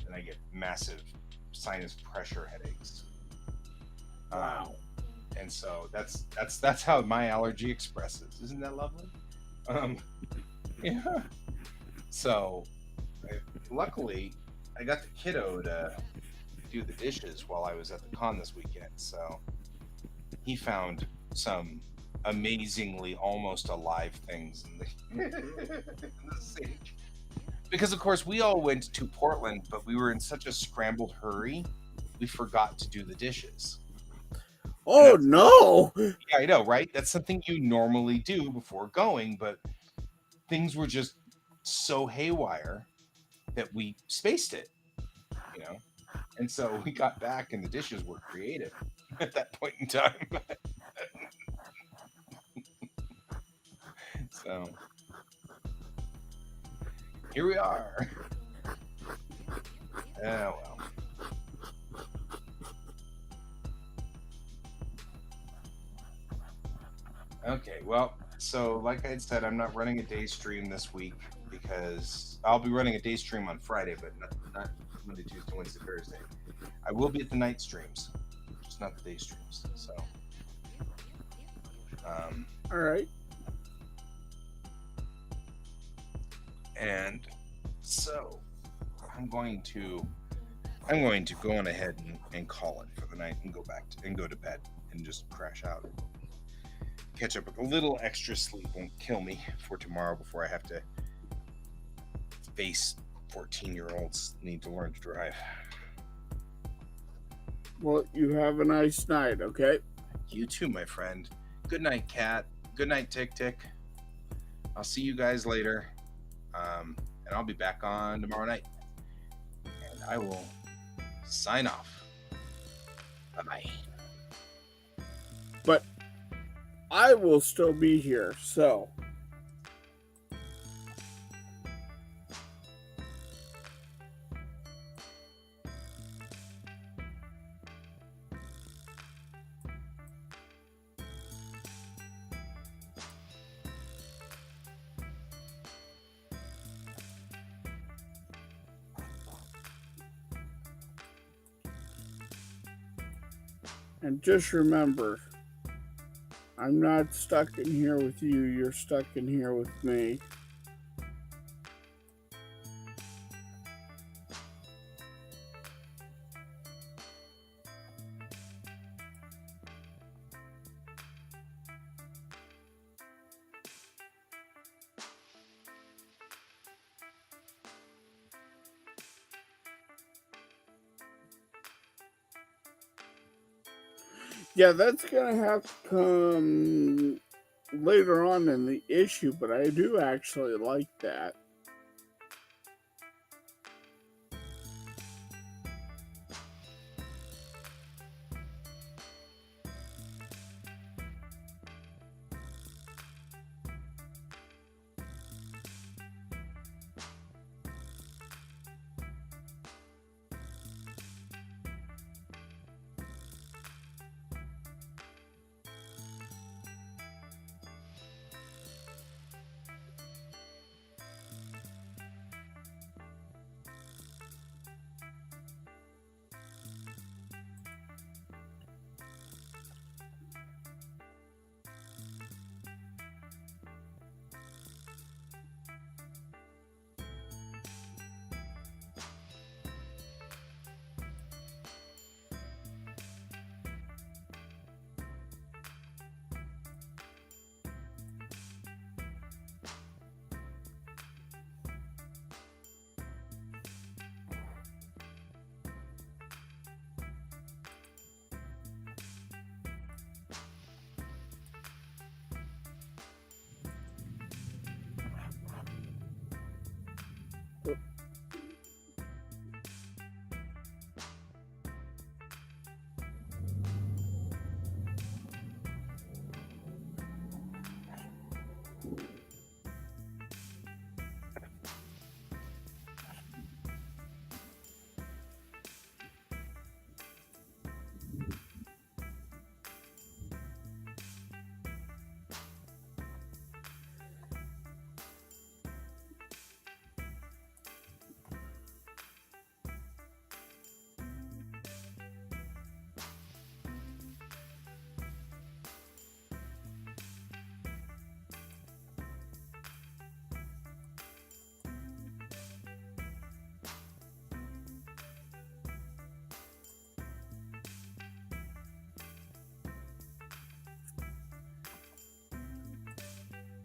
and I get massive sinus pressure headaches. Wow. And so that's how my allergy expresses. Isn't that lovely? Um, yeah. So, luckily, I got the kiddo to do the dishes while I was at the con this weekend. So he found some amazingly almost alive things in the sink. Because of course we all went to Portland, but we were in such a scrambled hurry, we forgot to do the dishes. Oh no! Yeah, I know, right? That's something you normally do before going, but things were just so haywire that we spaced it, you know? And so we got back and the dishes were creative at that point in time. So here we are. Oh well. Okay, well, so like I had said, I'm not running a day stream this week because I'll be running a day stream on Friday, but not Monday, Tuesday, Wednesday, Thursday. I will be at the night streams, just not the day streams. So, um, All right. and so I'm going to I'm going to go on ahead and call it for the night and go to bed and just crash out. Catch up with a little extra sleep won't kill me for tomorrow before I have to face 14-year-olds need to learn to drive. Well, you have a nice night, okay? You too, my friend. Good night, Cat. Good night, Tick Tick. I'll see you guys later. And I'll be back on tomorrow night. And I will sign off. Bye-bye. But I will still be here, so. And just remember, I'm not stuck in here with you, you're stuck in here with me. Yeah, that's gonna have to come later on in the issue, but I do actually like that.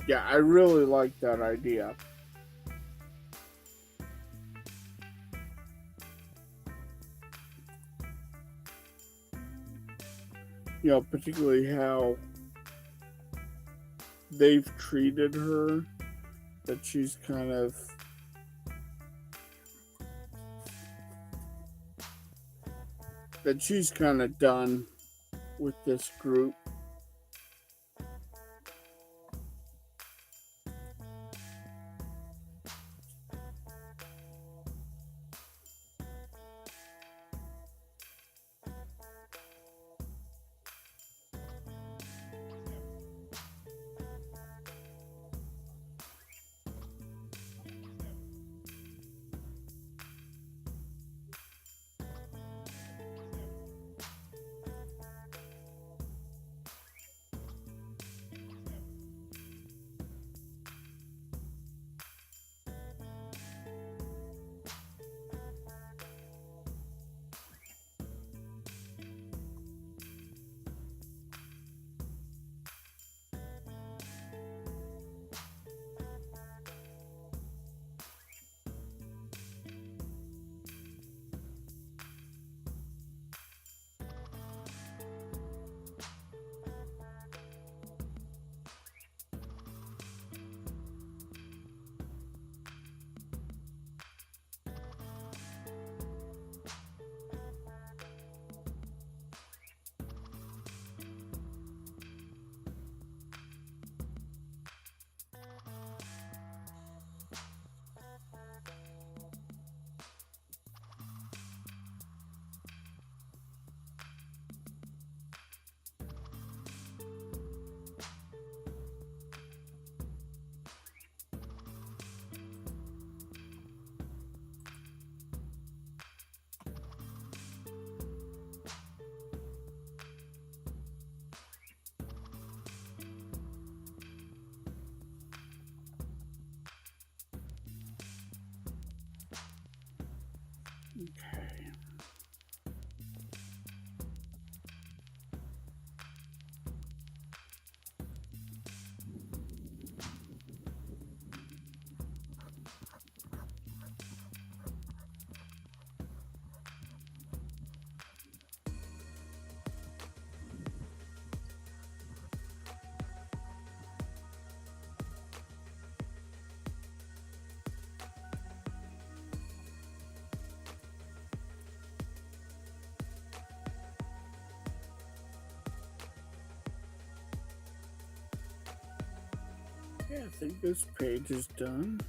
Yeah, I really like that idea. You know, particularly how they've treated her, that she's kind of done with this group. Okay. Yeah, I think this page is done.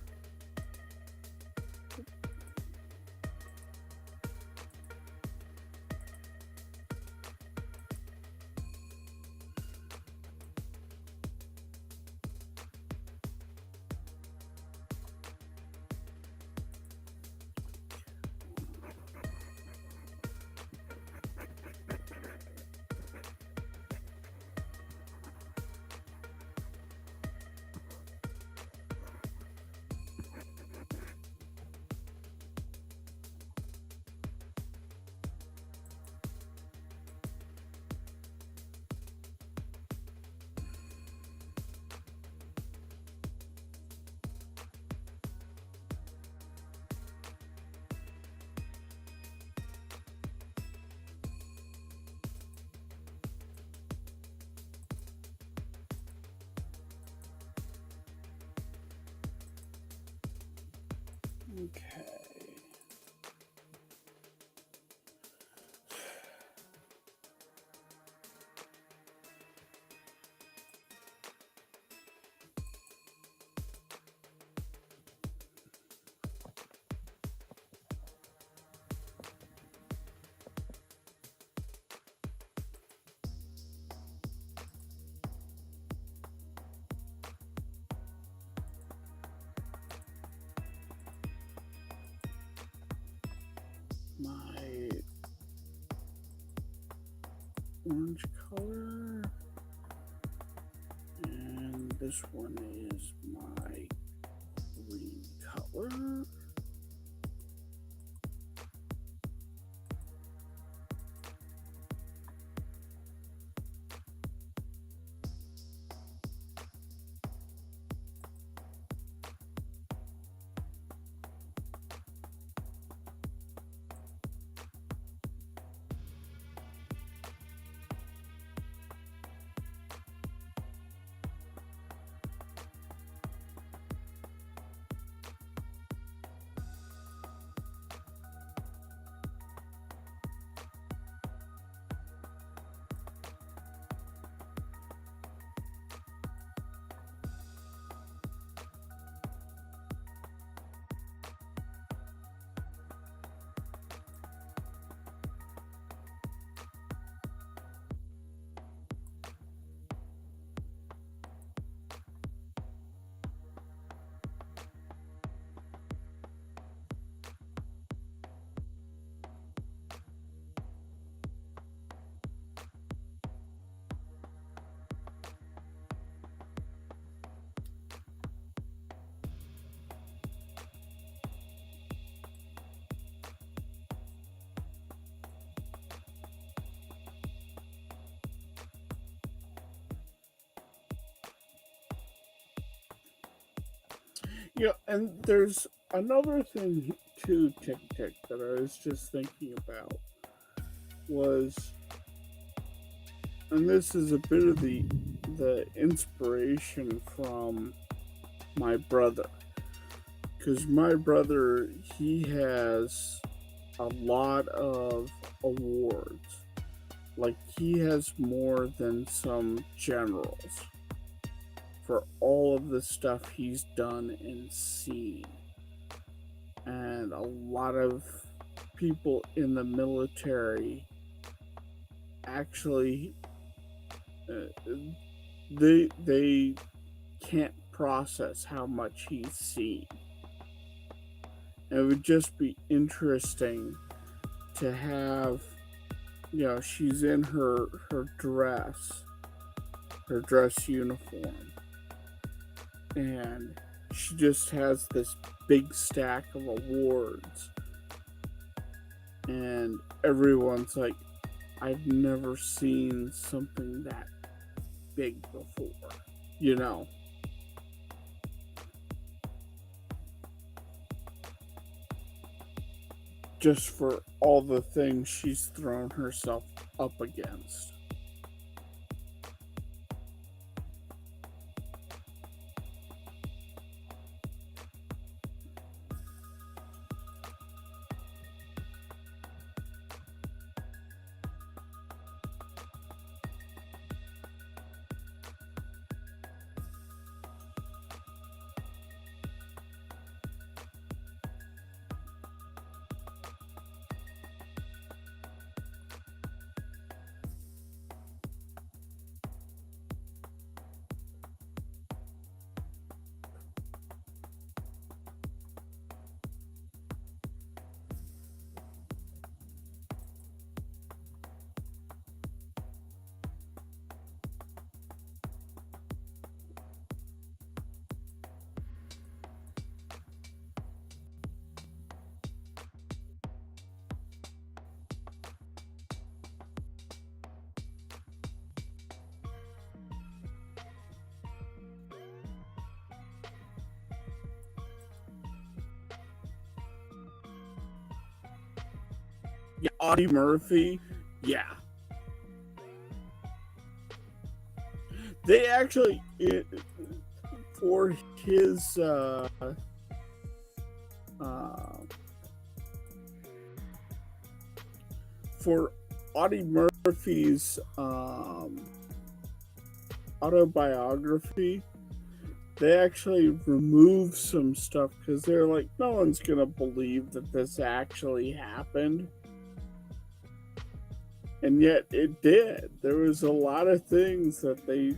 Okay. My orange color, and this one is my green color. Yeah, and there's another thing too, Tick Tick, that I was just thinking about was, and this is a bit of the inspiration from my brother, because my brother, he has a lot of awards. Like, he has more than some generals for all of the stuff he's done and seen. And a lot of people in the military actually, uh, they can't process how much he's seen. And it would just be interesting to have, she's in her dress uniform, and she just has this big stack of awards, and everyone's like, I've never seen something that big before, you know. Just for all the things she's thrown herself up against. Yeah, Audie Murphy, yeah. They actually, for his uh, for Audie Murphy's autobiography, they actually removed some stuff because they're like, no one's gonna believe that this actually happened. And yet it did. There was a lot of things that they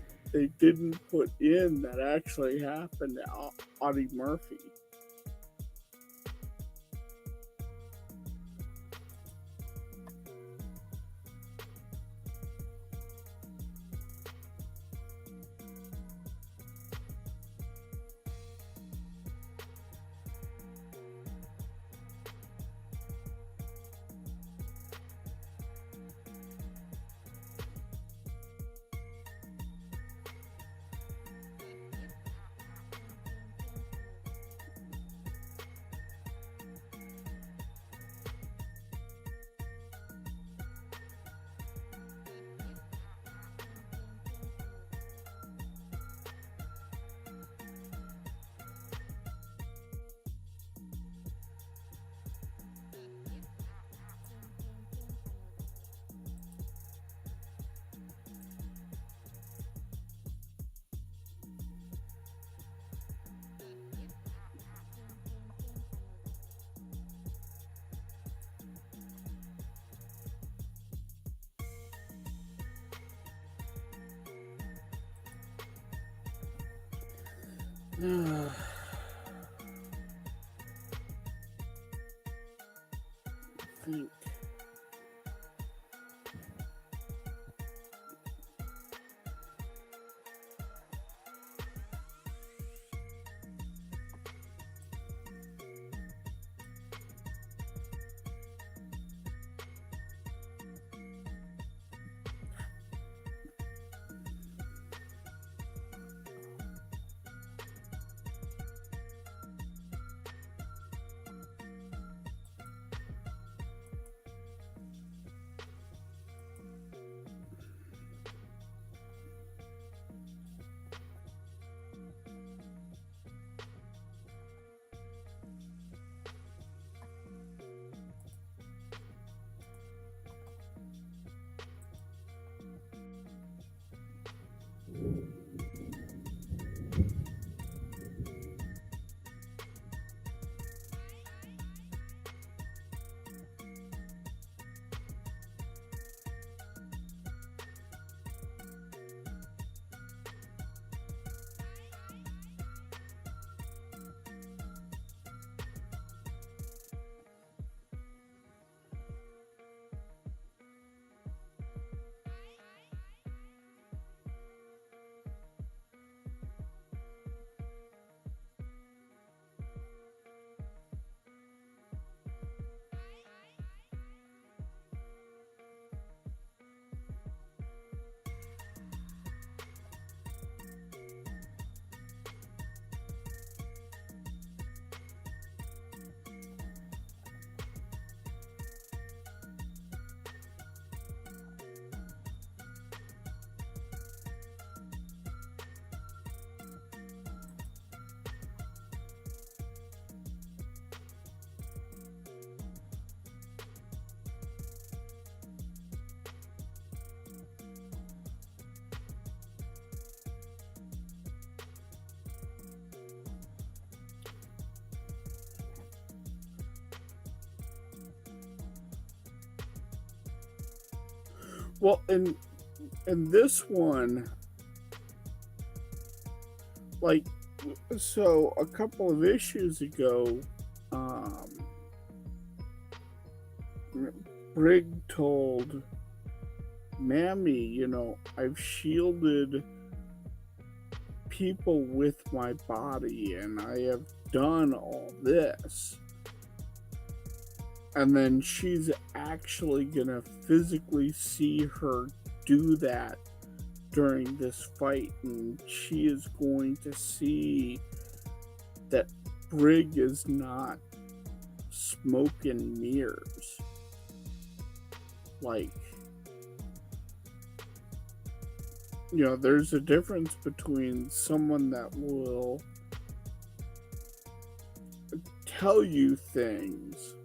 didn't put in that actually happened to Audie Murphy. Think. Well, in this one, like, so a couple of issues ago, um, Brig told Mammy, I've shielded people with my body and I have done all this. And then she's actually gonna physically see her do that during this fight, and she is going to see that Brig is not smoke and mirrors. Like, there's a difference between someone that will tell you things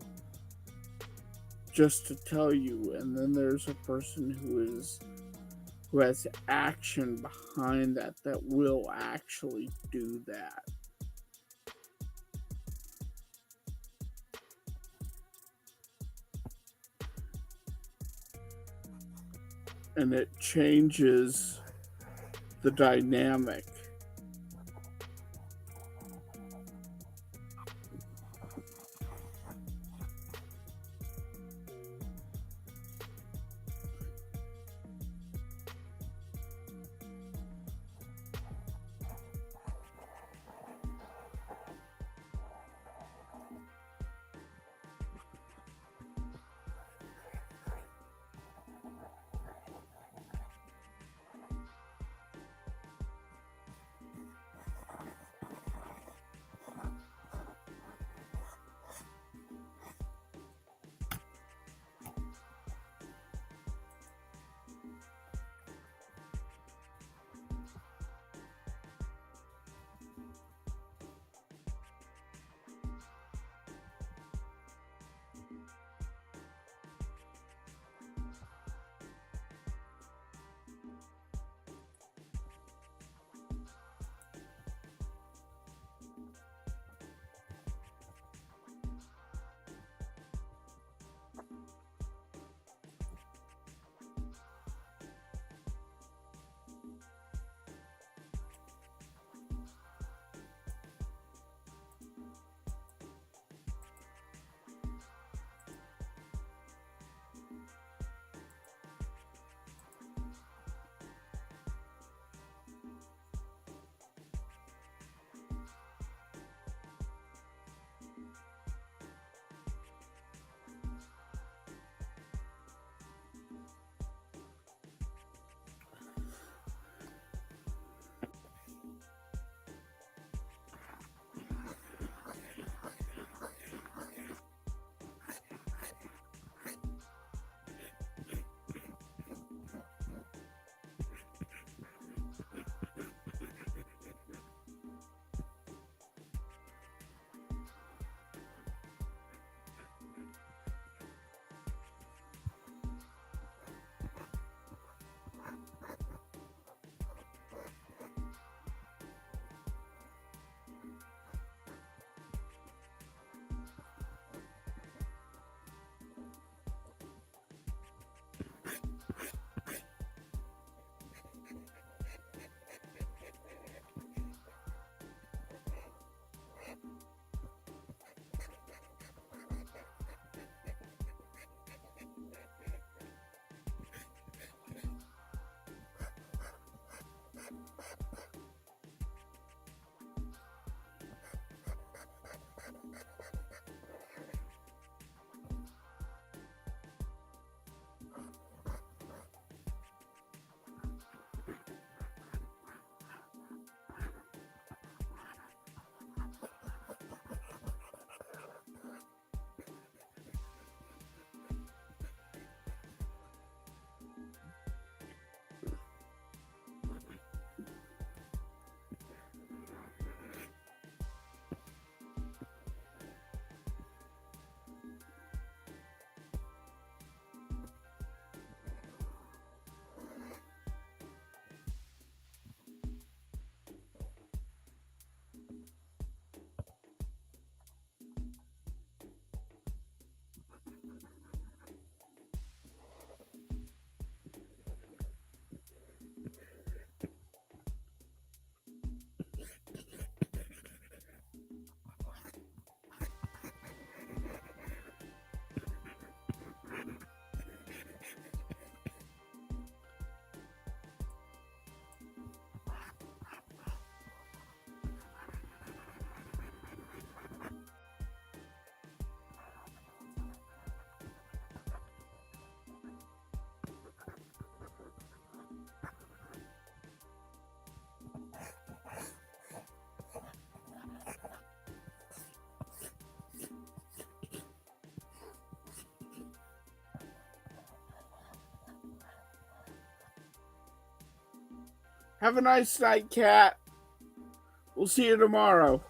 just to tell you, and then there's a person who has action behind that will actually do that. And it changes the dynamic. Have a nice night, Cat. We'll see you tomorrow.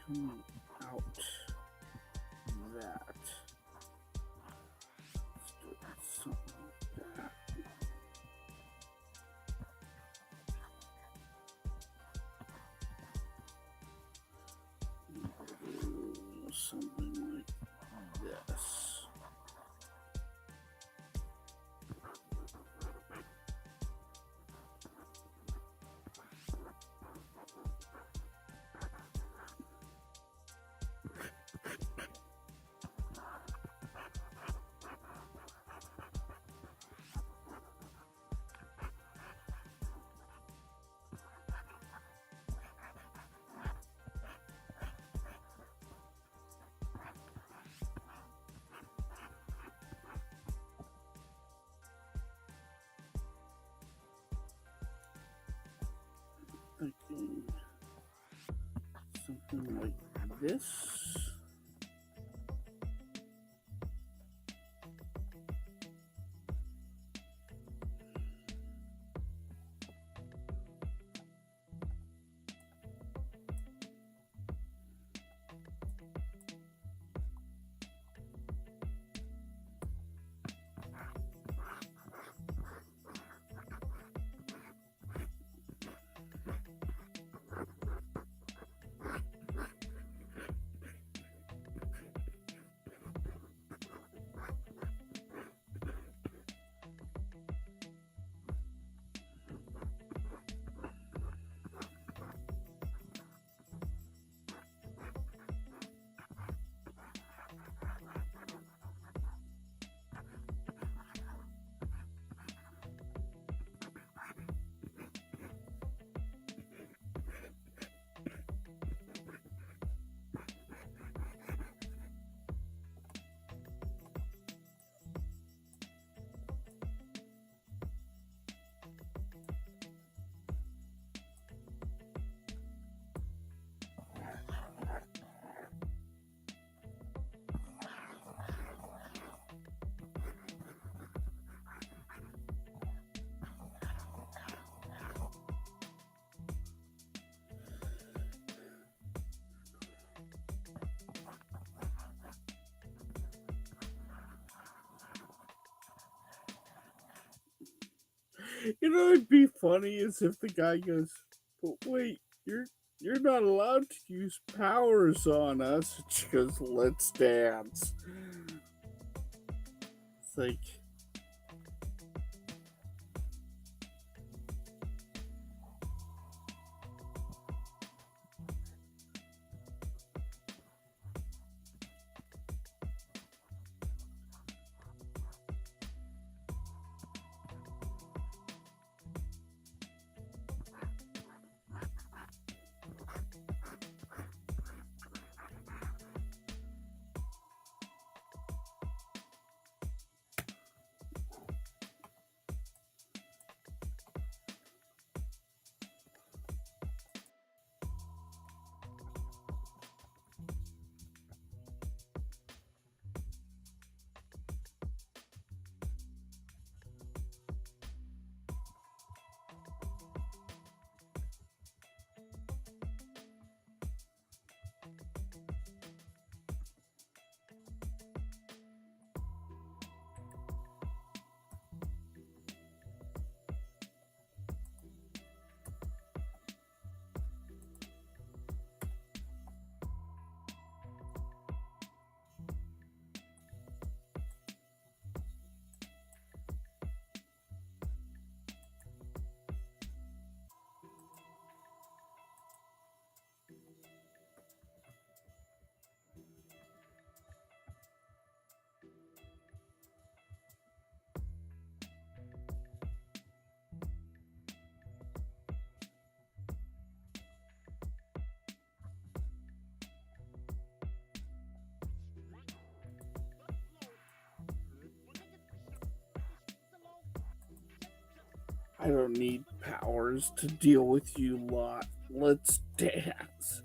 Come out that. Let's do something like that. Do something like this. Thinking something like this. You know, it'd be funny as if the guy goes, "But wait, you're not allowed to use powers on us." And she goes, "Let's dance." It's like, I don't need powers to deal with you lot. Let's dance.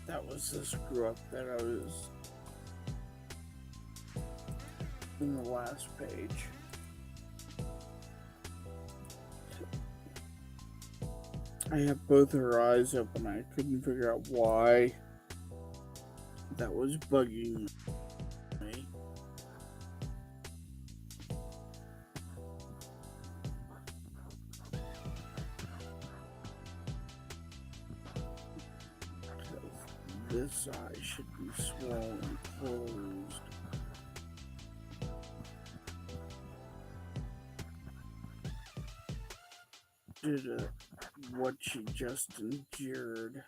That was the screw up that I was in the last page. I have both her eyes open. I couldn't figure out why that was bugging me. This eye should be swollen closed. Due to what she just endured.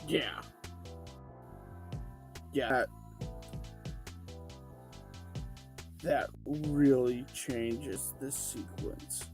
Yeah. Yeah. That really changes the sequence.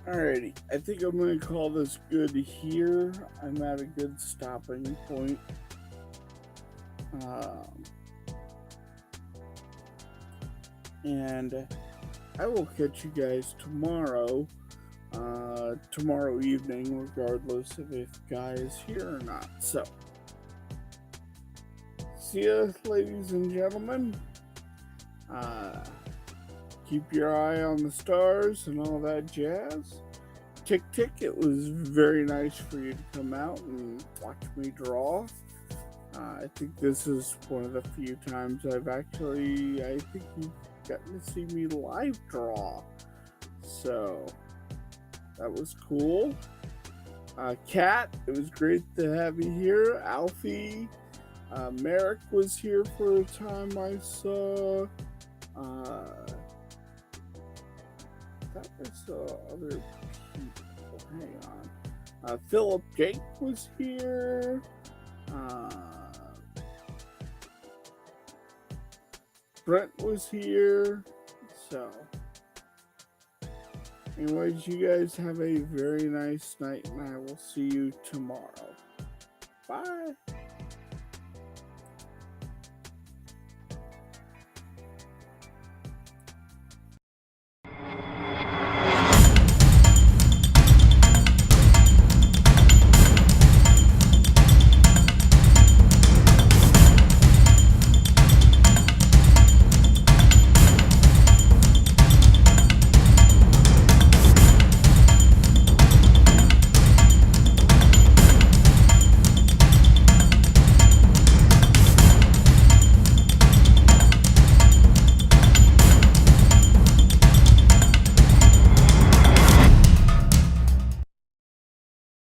Alrighty, I think I'm going to call this good here. I'm at a good stopping point. Um, and I will catch you guys tomorrow evening, regardless of if Guy is here or not. So, see ya, ladies and gentlemen. Uh, keep your eye on the stars and all that jazz. Tick Tick, it was very nice for you to come out and watch me draw. I think this is one of the few times I think you've gotten to see me live draw. So, that was cool. Kat, it was great to have you here. Alfie, Merrick was here for a time I saw. That was other people. Hang on. Philip Jake was here. Brent was here. So, anyways, you guys have a very nice night, and I will see you tomorrow. Bye.